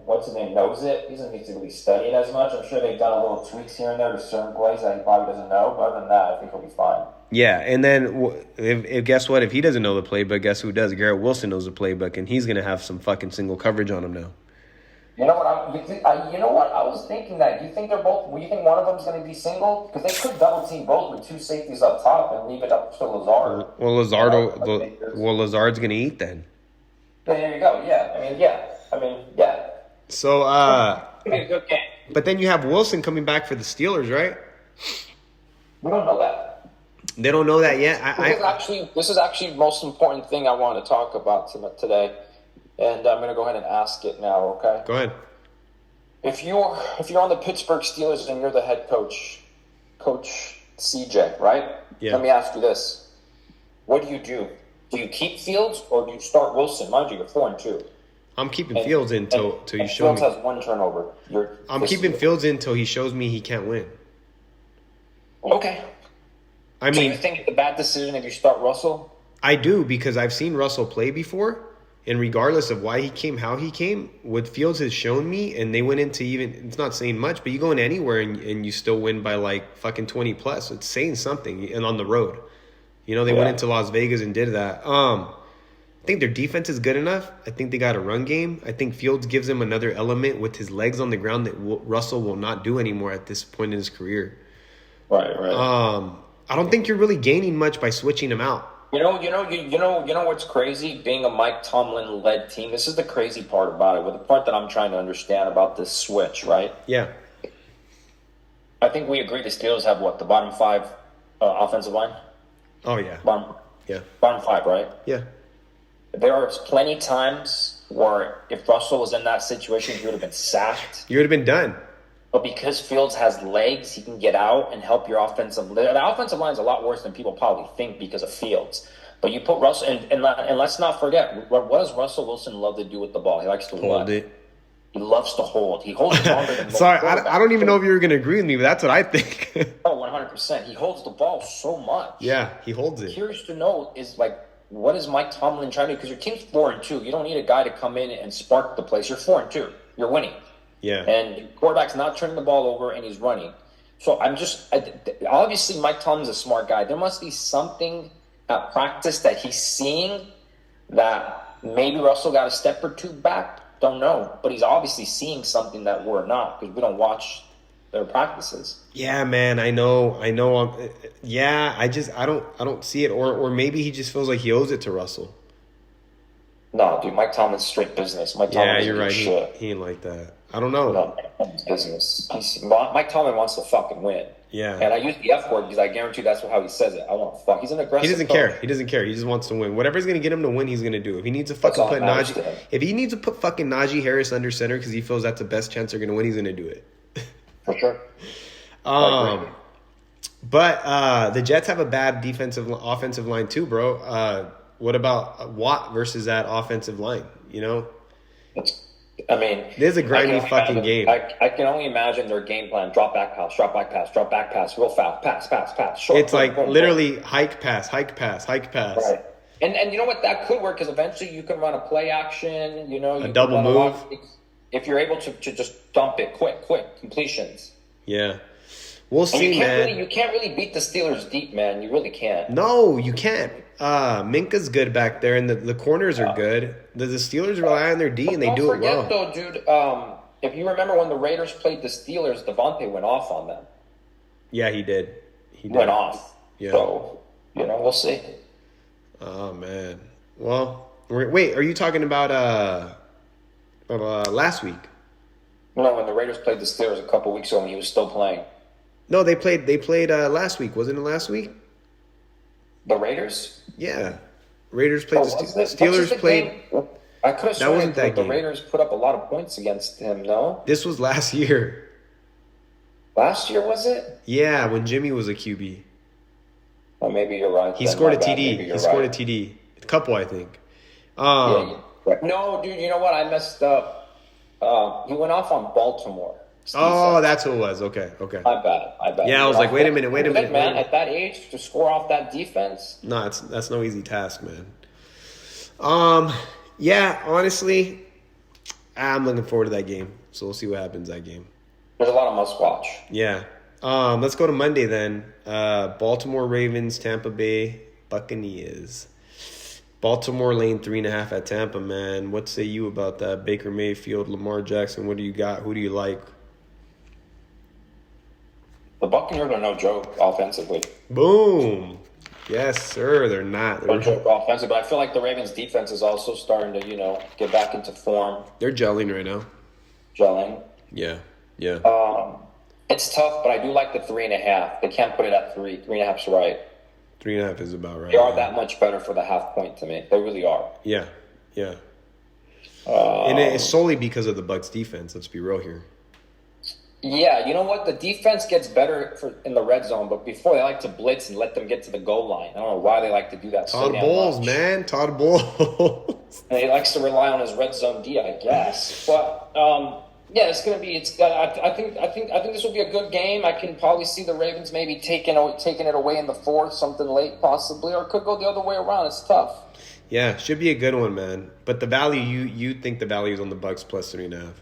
what's his name knows it. He doesn't need to really study it as much. I'm sure they've done a little tweaks here and there to certain plays that he probably doesn't know. But other than that, I think he'll be fine. Yeah, and then if guess what? If he doesn't know the playbook, guess who does? Garrett Wilson knows the playbook, and he's going to have some fucking single coverage on him now. You know what? I was thinking that. Do you think they're both? Do you think one of them is going to be single? Because they could double team both with two safeties up top and leave it up to Lazard. Well, Lazard's going to eat then. There you go. Yeah. So, It'll be a good game. But then you have Wilson coming back for the Steelers, right? We don't know that. They don't know that yet. This is actually the most important thing I want to talk about today. And I'm going to go ahead and ask it now, okay? Go ahead. If you're on the Pittsburgh Steelers and you're the head coach, Coach CJ, right? Yeah. Let me ask you this. What do? Do you keep Fields or do you start Wilson? Mind you, you're 4-2. I'm keeping Fields in until you show Fields me. has one turnover. I'm keeping Fields in until he shows me he can't win. Okay. I mean, so you think it's a bad decision if you start Russell? I do, because I've seen Russell play before. And regardless of why he came, how he came, what Fields has shown me, and they went into it's not saying much, but you go in anywhere and you still win by like fucking 20 plus. It's saying something, and on the road. You know, they went into Las Vegas and did that. I think their defense is good enough. I think they got a run game. I think Fields gives them another element with his legs on the ground that Russell will not do anymore at this point in his career. Right. I don't think you're really gaining much by switching him out. You know what's crazy? Being a Mike Tomlin-led team, this is the crazy part about it. Well, the part that I'm trying to understand about this switch, right? Yeah. I think we agree the Steelers have the bottom 5 offensive line? Oh, yeah. Bottom 5, right? Yeah. There are plenty times where if Russell was in that situation, he would have been sacked. You would have been done. But because Fields has legs, he can get out and help your offensive line. The offensive line is a lot worse than people probably think because of Fields. But you put Russell, and let's not forget, what does Russell Wilson love to do with the ball? He likes to Hold it. He loves to hold. He holds it longer than most Sorry, quarterbacks. I don't even know if you're going to agree with me, but that's what I think. Oh, 100%. He holds the ball so much. Yeah, he holds it. Curious to know is like, what is Mike Tomlin trying to do? Because your team's 4-2. You don't need a guy to come in and spark the place. You're 4-2. You're winning. Yeah. And your quarterback's not turning the ball over, and he's running. So obviously Mike Tomlin's a smart guy. There must be something at practice that he's seeing that maybe Russell got a step or two back. Don't know. But he's obviously seeing something that we're not because we don't watch their practices. Yeah, man, I know. Yeah, I don't see it. Or maybe he just feels like he owes it to Russell. No, dude, Mike Tomlin's straight business. Mike Tomlin Yeah, you're right. He ain't like that. I don't know. No, Mike Tomlin's business. Mike Tomlin wants to fucking win. Yeah. And I use the F word because I guarantee that's how he says it. I want to fuck. He's an aggressive He doesn't coach. care. He doesn't care. He just wants to win. Whatever's going to get him to win, he's going to do. If he needs to fucking all put that matters Najee, to him. if he needs to put fucking Najee Harris under center because he feels that's the best chance they're going to win, he's going to do it. For sure. But the Jets have a bad offensive line too, bro. What about Watt versus that offensive line? You know, I mean, this is a grimy fucking game. I can only imagine their game plan: drop back pass, drop back pass, drop back pass, real fast, pass. Short, It's like literally hike pass, hike pass, hike pass. Right. And you know what? That could work because eventually you can run a play action. You know, A double move. If you're able to just dump it quick completions. Yeah, we'll see, man. You can't really beat the Steelers deep, man. You really can't. No, you can't. Minka's good back there, and the corners are good. The Steelers rely on their D, and they do it well. Don't forget, though, dude, if you remember when the Raiders played the Steelers, Devontae went off on them. Yeah, he did. He went off. Yeah. So, we'll see. Oh, man. Well, wait, are you talking about last week? No, when the Raiders played the Steelers a couple weeks ago when he was still playing. No, they played last week. Wasn't it last week? The Raiders? Yeah. Raiders played the Steelers played. I could have sworn wasn't that the game. Raiders put up a lot of points against him, no? This was last year. Last year, was it? Yeah, when Jimmy was a QB. Oh, maybe you're right. He scored a TD. He scored a TD. A couple, I think. No, dude, you know what? I messed up. He went off on Baltimore. Oh, that's who it was. Okay. I bet. Yeah, I was like, wait a minute. Man, at that age, to score off that defense? No, that's no easy task, man. Yeah, honestly, I'm looking forward to that game. So we'll see what happens that game. There's a lot of must watch. Yeah. Let's go to Monday then. Baltimore Ravens, Tampa Bay Buccaneers. Baltimore laying 3.5 at Tampa, man. What say you about that? Baker Mayfield, Lamar Jackson, what do you got? Who do you like? The Buccaneers are no joke offensively. Boom. Yes, sir. They're not. No joke offensively, but I feel like the Ravens' defense is also starting to, get back into form. They're gelling right now. Gelling. Yeah. It's tough, but I do like the 3.5. They can't put it at 3. 3.5's right. 3.5 is about right. They are that much better for the half point to me. They really are. Yeah. And it's solely because of the Bucs defense. Let's be real here. Yeah, you know what? The defense gets better in the red zone, but before they like to blitz and let them get to the goal line. I don't know why they like to do that. Todd Bowles, man. Todd Bowles. And he likes to rely on his red zone D, I guess. But it's gonna be. I think this will be a good game. I can probably see the Ravens maybe taking it away in the fourth, something late possibly, or it could go the other way around. It's tough. Yeah, should be a good one, man. But the value, you think the value is on the Bucs plus 3.5?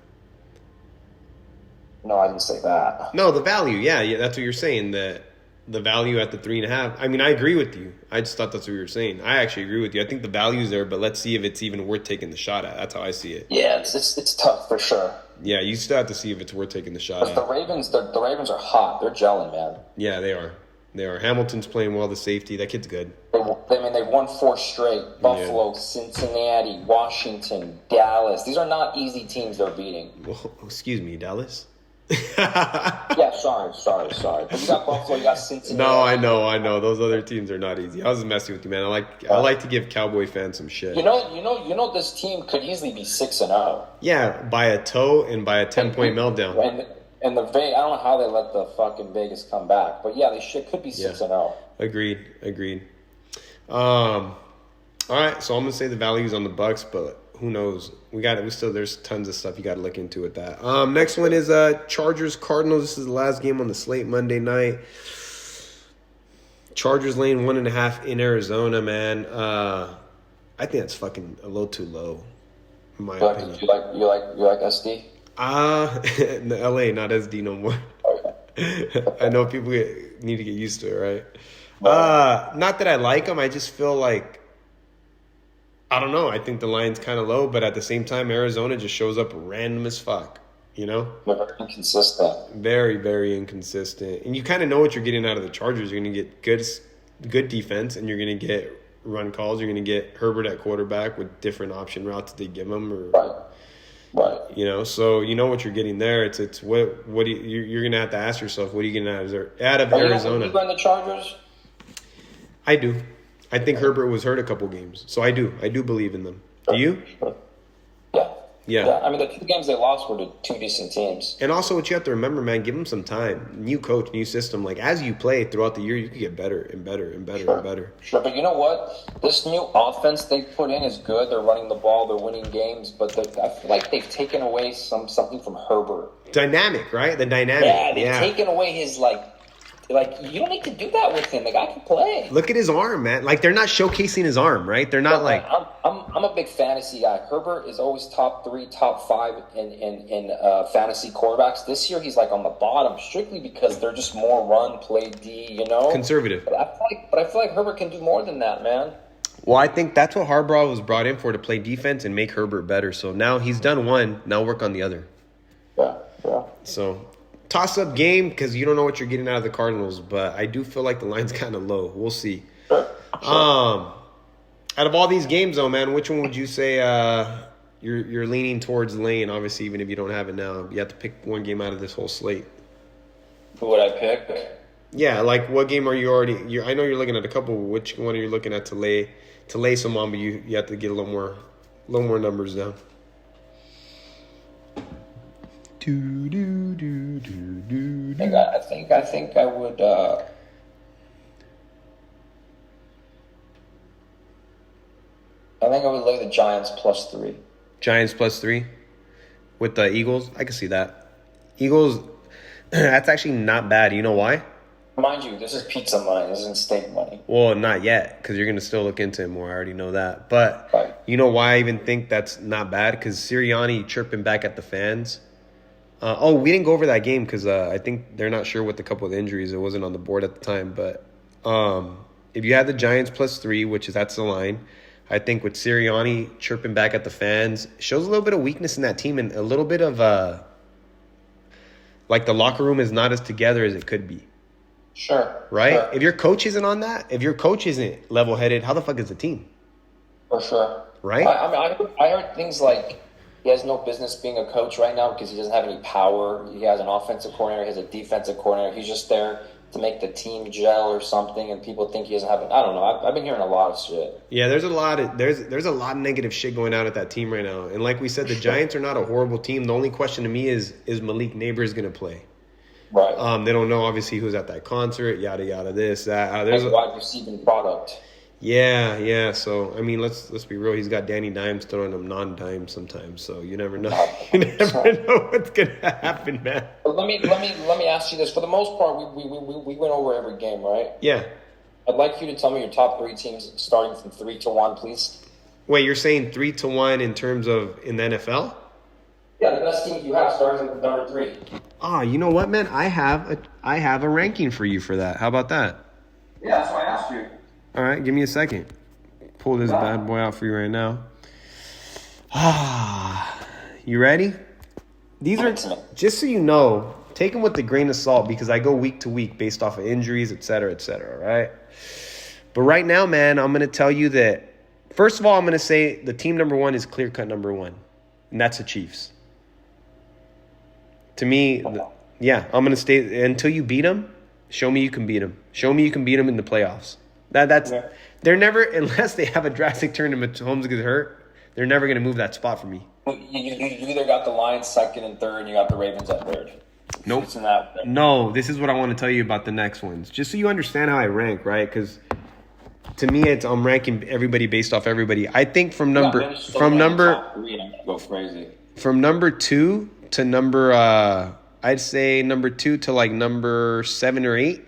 No, I didn't say that. No, the value, yeah, that's what you're saying. The value at the 3.5. I mean, I agree with you. I just thought that's what you were saying. I actually agree with you. I think the value's there, but let's see if it's even worth taking the shot at. That's how I see it. Yeah, it's tough for sure. Yeah, you still have to see if it's worth taking the shot at. The Ravens are hot. They're gelling, man. Yeah, they are. Hamilton's playing well. The safety, that kid's good. They won 4 straight. Buffalo, Cincinnati, Washington, Dallas. These are not easy teams they're beating. Well, excuse me, Dallas. Yeah, sorry. But you got Buffalo, you got Cincinnati. No, I know. Those other teams are not easy. I was messing with you, man. I like to give Cowboy fans some shit. You know, this team could easily be 6-0. Yeah, by a toe and by a 10-point meltdown. And the Vegas, I don't know how they let the fucking Vegas come back, but yeah, they could be 6-0. Agreed. All right, so I'm gonna say the value's on the Bucks, but who knows? There's tons of stuff you got to look into with that. Next one is Chargers Cardinals. This is the last game on the slate Monday night. Chargers laying 1.5 in Arizona, man. I think that's fucking a little too low, in my opinion. You like SD? In the LA, not SD no more. Okay. I know people need to get used to it, right? Not that I like them. I just feel like, I don't know. I think the line's kind of low, but at the same time, Arizona just shows up random as fuck, you know? Very inconsistent. Very, very inconsistent. And you kind of know what you're getting out of the Chargers. You're going to get good defense, and you're going to get run calls. You're going to get Herbert at quarterback with different option routes that they give him. Right. You know, so you know what you're getting there. It's what do you're going to have to ask yourself, what are you going to out of Arizona? You run the Chargers? I do. I think Herbert was hurt a couple games, so I do believe in them. Do you? Yeah. I mean, the 2 games they lost were to 2 decent teams. And also, what you have to remember, man, give them some time. New coach, new system. Like, as you play throughout the year, you can get better and better and better and better. Sure, but you know what? This new offense they put in is good. They're running the ball. They're winning games. But I feel like they've taken away something from Herbert. Dynamic, right? The dynamic. Yeah, they've taken away his, like, you don't need to do that with him. The guy can play. Look at his arm, man. Like, they're not showcasing his arm, right? They're not like... I'm a big fantasy guy. Herbert is always top 3, top 5 in fantasy quarterbacks. This year, he's like on the bottom strictly because they're just more run, play D, you know? Conservative. But I feel like Herbert can do more than that, man. Well, I think that's what Harbaugh was brought in for, to play defense and make Herbert better. So now he's done one. Now work on the other. Yeah. So... toss-up game because you don't know what you're getting out of the Cardinals, but I do feel like the line's kind of low. We'll see. Sure. Out of all these games, though, man, which one would you say you're leaning towards laying? Obviously, even if you don't have it now, you have to pick one game out of this whole slate. Who would I pick? Yeah, like what game are you already? I know you're looking at a couple. Which one are you looking at to lay some on? But you have to get a little more numbers down. I think I would. I think I would lay the Giants +3. Giants +3 with the Eagles. I can see that. Eagles. That's actually not bad. You know why? Mind you, this is pizza money. This isn't steak money. Well, not yet, because you're going to still look into it more. I already know that. But right. You know why I even think that's not bad? Because Sirianni chirping back at the fans. We didn't go over that game because I think they're not sure with a couple of injuries. It wasn't on the board at the time. But if you have the Giants +3, which is that's the line, I think with Sirianni chirping back at the fans, shows a little bit of weakness in that team and a little bit of like the locker room is not as together as it could be. Sure. Right? Sure. If your coach isn't on that, if your coach isn't level-headed, how the fuck is the team? For sure. Right? I heard things like he has no business being a coach right now because he doesn't have any power. He has an offensive coordinator, he has a defensive coordinator. He's just there to make the team gel or something, and people think he doesn't have it. I don't know. I've been hearing a lot of shit. Yeah, there's a lot of negative shit going on at that team right now. And like we said, the Giants are not a horrible team. The only question to me is Malik Neighbors going to play? Right. They don't know obviously who's at that concert, yada yada, this that. There's a wide receiving product. Yeah. So I mean, let's be real. He's got Danny Dimes throwing him non-dimes sometimes. So you never know. You never know what's gonna happen, man. But let me ask you this. For the most part, we went over every game, right? Yeah. I'd like you to tell me your top 3 teams starting from 3 to 1, please. Wait, you're saying 3 to 1 in terms of in the NFL? Yeah, the best teams you have starting from number 3. You know what, man? I have a ranking for you for that. How about that? Yeah, that's why I asked you. All right, give me a second. Pull this bad boy out for you right now. You ready? These are, just so you know, take them with a grain of salt because I go week to week based off of injuries, et cetera, right? But right now, man, I'm going to tell you that, first of all, I'm going to say the team number 1 is clear-cut number 1, and that's the Chiefs. To me, Yeah, I'm gonna stay until you beat them. Show me you can beat them. Show me you can beat them in the playoffs. That's Yeah. they're never, unless they have a drastic turn and Mahomes gets hurt, they're never gonna move that spot for me. You either got the Lions second and third, and you got the Ravens at third. Nope. It's in that. No, this is what I want to tell you about the next ones, just so you understand how I rank, right? Because to me, I'm ranking everybody based off everybody. I think from number Go crazy. from number 2 to number I'd say number 2 to like number 7 or 8,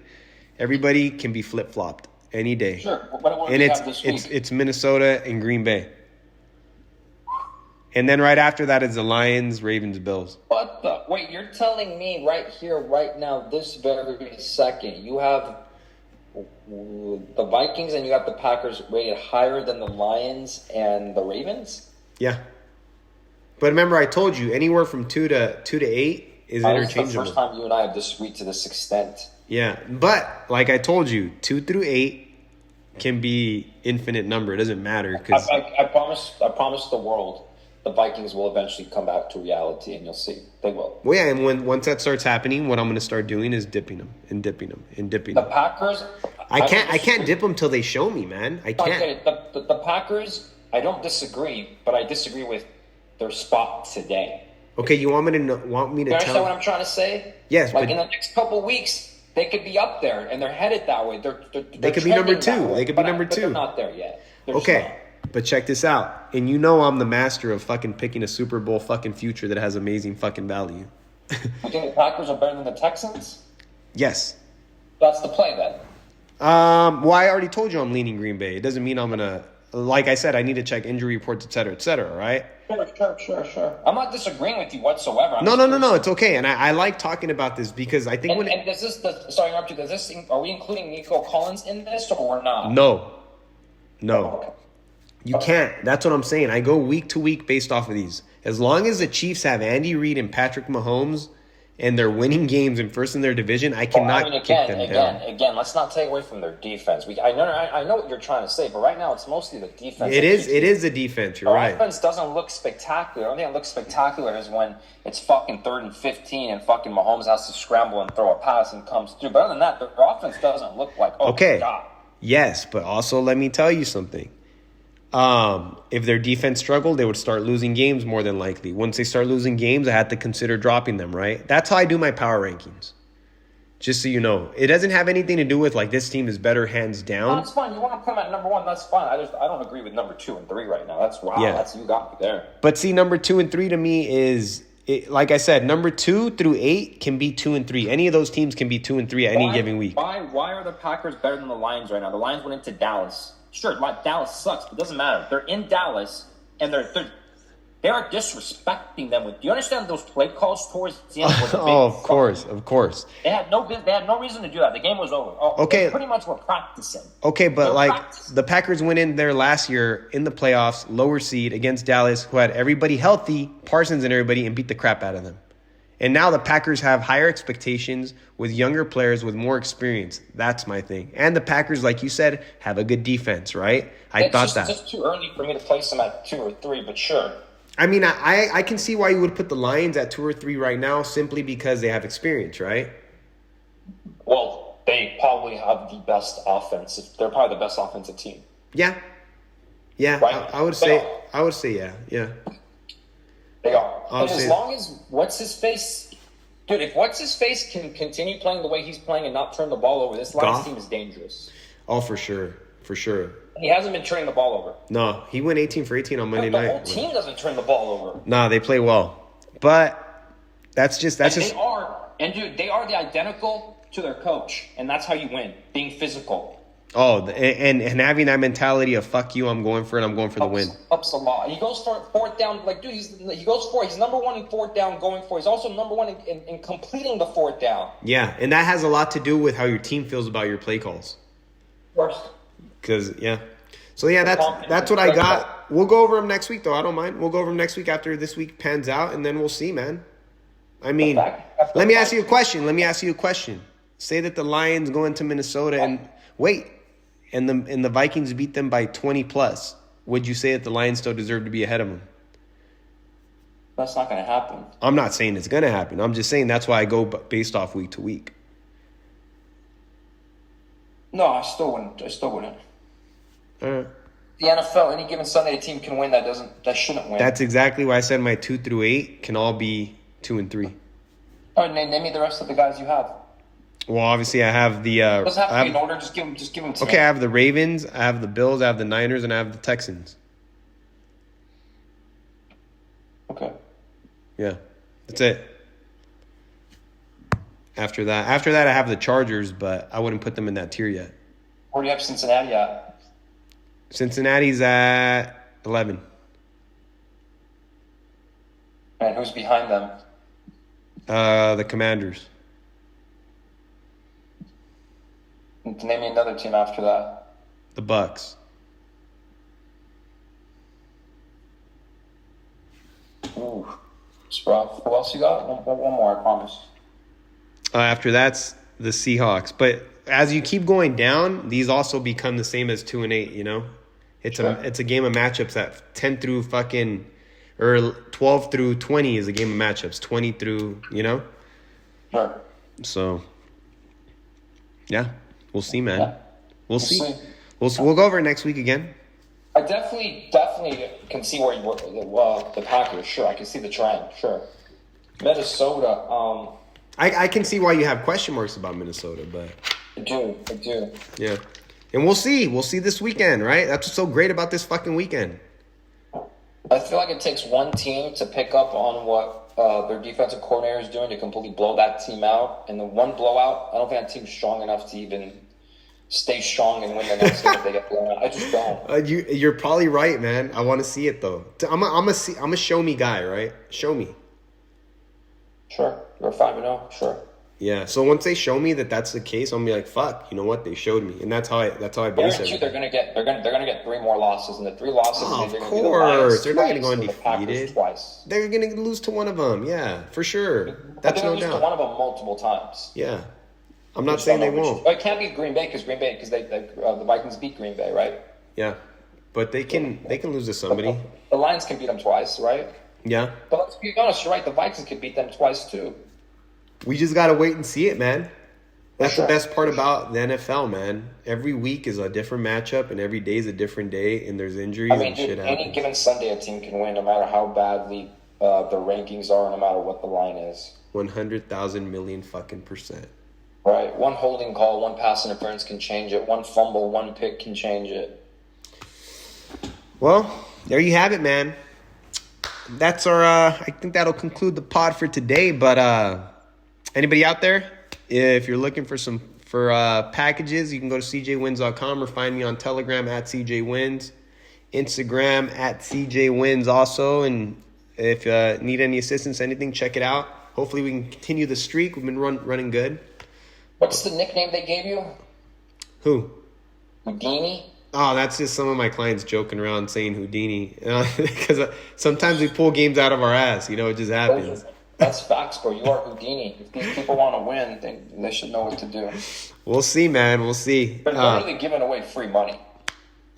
everybody can be flip flopped any day. Sure. What And do we have this week? it's Minnesota and Green Bay. And then right after that is the Lions, Ravens, Bills. What the? Wait, you're telling me right here, right now, this very second, you have the Vikings and you have the Packers rated higher than the Lions and the Ravens? Yeah. But remember, I told you anywhere from 2 to 8 is This is the interchangeable. first time you and I have disagreed to this extent. Yeah, but like I told you, 2 through 8 can be infinite number. It doesn't matter because I promise the world the Vikings will eventually come back to reality, and you'll see. They will. well, yeah. And once that starts happening, what I'm going to start doing is dipping them and dipping them and dipping The them. Packers. I can't dip them till they show me, man. I can't. Okay, the Packers, I don't disagree, but I disagree with their spot today. Okay, you want me to You understand what I'm trying to say? Yes, Like but in the next couple weeks, they could be up there, and they're headed that way. They could be number trending that 2. way. They could be But number but 2. They're not there yet. They're just Okay, but check this out. And you know I'm the master of fucking picking a Super Bowl fucking future that has amazing fucking value. not. You think the Packers are better than the Texans? Yes. That's the play then. Well, I already told you I'm leaning Green Bay. It doesn't mean I'm gonna. Like I said, I need to check injury reports, et cetera, right? Sure. I'm not disagreeing with you whatsoever. No. It's okay, and I like talking about this because I think And does this? Sorry, interrupt you. Does this? Are we including Nico Collins in this, or we're not? no, Okay. you can't. That's what I'm saying. I go week to week based off of these. As long as the Chiefs have Andy Reid and Patrick Mahomes, and they're winning games and first in their division, I cannot kick them down. Again, let's not take away from their defense. I know what you're trying to say, but right now it's mostly the defense. It is the defense. You're Our right. offense doesn't look spectacular. The only thing that looks spectacular is when it's fucking 3rd and 15 and fucking Mahomes has to scramble and throw a pass and comes through. But other than that, their offense doesn't look like, oh Okay. my God. Yes, but also let me tell you something. If their defense struggled, they would start losing games more than likely. Once they start losing games, I had to consider dropping them, right? That's how I do my power rankings. Just so you know. It doesn't have anything to do with like this team is better hands No, down. that's fine. You want to put them at number 1, that's fine. I don't agree with number 2 and 3 right now. That's wow. Yeah. That's you got me there. But see, number 2 and 3 to me is, like I said, number 2 through 8 can be 2 and 3. Any of those teams can be 2 and 3 at any given week. Why are the Packers better than the Lions right now? The Lions went into Dallas. Sure, Dallas sucks, but it doesn't matter. They're in Dallas, and they are disrespecting them. Do you understand those play calls towards the end? Were the big Oh, of course. They had no reason to do that. The game was over. Okay. They pretty much were practicing. Okay, but They're like practicing. the Packers went in there last year in the playoffs, lower seed against Dallas, who had everybody healthy, Parsons and everybody, and beat the crap out of them. And now the Packers have higher expectations with younger players with more experience. That's my thing. And the Packers, like you said, have a good defense, right? It's just too early for me to place them at 2 or 3, but sure. I mean, I can see why you would put the Lions at 2 or 3 right now simply because they have experience, right? Well, they probably have the best offensive. They're probably the best offensive team. Yeah. Yeah, Right. I would say yeah. They are. I'll And say- as long as what's-his-face... Dude, if what's-his-face can continue playing the way he's playing and not turn the ball over, this Lions Goff? team is dangerous. Oh, for sure. He hasn't been turning the ball over. No, he went 18 for 18 on Monday The night. whole team doesn't turn the ball over. Nah, they play well. But that's just They are the identical to their coach, and that's how you win, being physical. Oh, and having that mentality of fuck you, I'm going for it, I'm going for the win. Ups a lot. He goes for 4th down, like dude, he's number 1 in 4th down going for it. He's also number 1 in completing the 4th down. Yeah, and that has a lot to do with how your team feels about your play calls. First. Cause so that's what I got. We'll go over them next week though. I don't mind. We'll go over them next week after this week pans out, and then we'll see, man. I mean, let me ask you a question. Say that the Lions go into Minnesota and the Vikings beat them by 20 plus. Would you say that the Lions still deserve to be ahead of them? That's not going to happen. I'm not saying it's gonna happen. I'm just saying that's why I go based off week to week. No, I still wouldn't. All right. The NFL, any given Sunday, a team can win. That shouldn't win. That's exactly why I said my 2 through 8 can all be 2 and 3. All right, name me the rest of the guys you have. Well, obviously I have the. It doesn't have to be in order. Just give them to me. Okay, I have the Ravens, I have the Bills, I have the Niners, and I have the Texans. Okay. Yeah, that's it. After that, I have the Chargers, but I wouldn't put them in that tier yet. Where do you have Cincinnati at? Cincinnati's at 11. And who's behind them? The Commanders. And name me another team after that. The Bucks. Ooh, it's rough. Who else you got? One more, I promise. After that's the Seahawks. But as you keep going down, these also become the same as 2 and 8. You know, it's a game of matchups. That 10 through fucking or 12 through 20 is a game of matchups. 20 through, you know. Sure. So, yeah, we'll see, man. Yeah. We'll see. We'll go over it next week again. I definitely can see where you were. The Packers, sure. I can see the trend, sure. Minnesota, I can see why you have question marks about Minnesota, but I do. yeah. And we'll see. We'll see this weekend, right? That's what's so great about this fucking weekend. I feel like it takes one team to pick up on what their defensive coordinator is doing to completely blow that team out. And the one blowout, I don't think that team's strong enough to even stay strong and win the next game if they get blown out. I just don't. You're probably right, man. I want to see it though. I'm a show me guy, right? Show me. Sure, you're 5-0. Sure. Yeah. So once they show me that that's the case, I'm gonna be like, fuck. You know what? They showed me, and that's how I base it. They're gonna get 3 more losses, and the 3 losses. Of they're course, they're not gonna go the Packers undefeated. twice. They're gonna lose to one of them. Yeah, for sure. But That's they're no gonna lose to doubt. one of them multiple times. Yeah. I'm not saying they won't. It can't be Green Bay because the Vikings beat Green Bay, right? Yeah, but they can lose to somebody. The Lions can beat them twice, right? Yeah, But let's be honest, you're right. The Vikings could beat them twice too. we just gotta wait and see it, man. That's Sure. the best part about the NFL, man. Every week is a different matchup, and every day is a different day, and there's injuries I mean, and shit dude, any happens. given Sunday, a team can win no matter how badly the rankings are, no matter what the line is. 100,000 million fucking %. Right. One holding call, one pass interference can change it. One fumble, one pick can change it. Well, there you have it, man. That's our. I think that'll conclude the pod for today. But anybody out there, if you're looking for packages, you can go to cjwins.com or find me on Telegram at cjwins, Instagram at cjwins also. And if you need any assistance, anything, check it out. Hopefully we can continue the streak. We've been running good. What's the nickname they gave you? Who? Houdini? Oh, that's just some of my clients joking around saying Houdini. Because sometimes we pull games out of our ass. You know, it just happens. That's facts, bro. You are Houdini. If these people want to win, they should know what to do. We'll see, man. We'll see. They're literally giving away free money.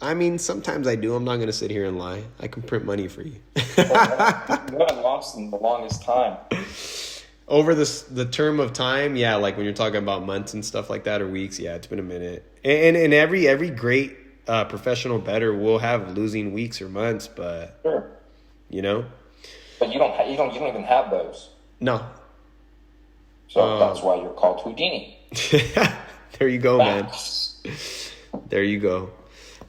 I mean, sometimes I do. I'm not going to sit here and lie. I can print money for you. You haven't lost in the longest time. Over the term of time, yeah, like when you're talking about months and stuff like that or weeks, yeah, it's been a minute. And every great professional bettor will have losing weeks or months, but Sure. you know, But you don't even have those. no. So that's why you're called Houdini. There you go, man. Facts. There you go.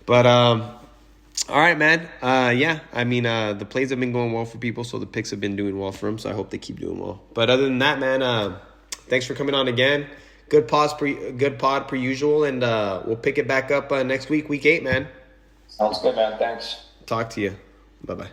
But all right, man. Yeah, I mean, the plays have been going well for people, so the picks have been doing well for them. So I hope they keep doing well. But other than that, man, thanks for coming on again. Good pod per usual, and we'll pick it back up next week, week 8, man. Sounds good, man. Thanks. Talk to you. Bye-bye.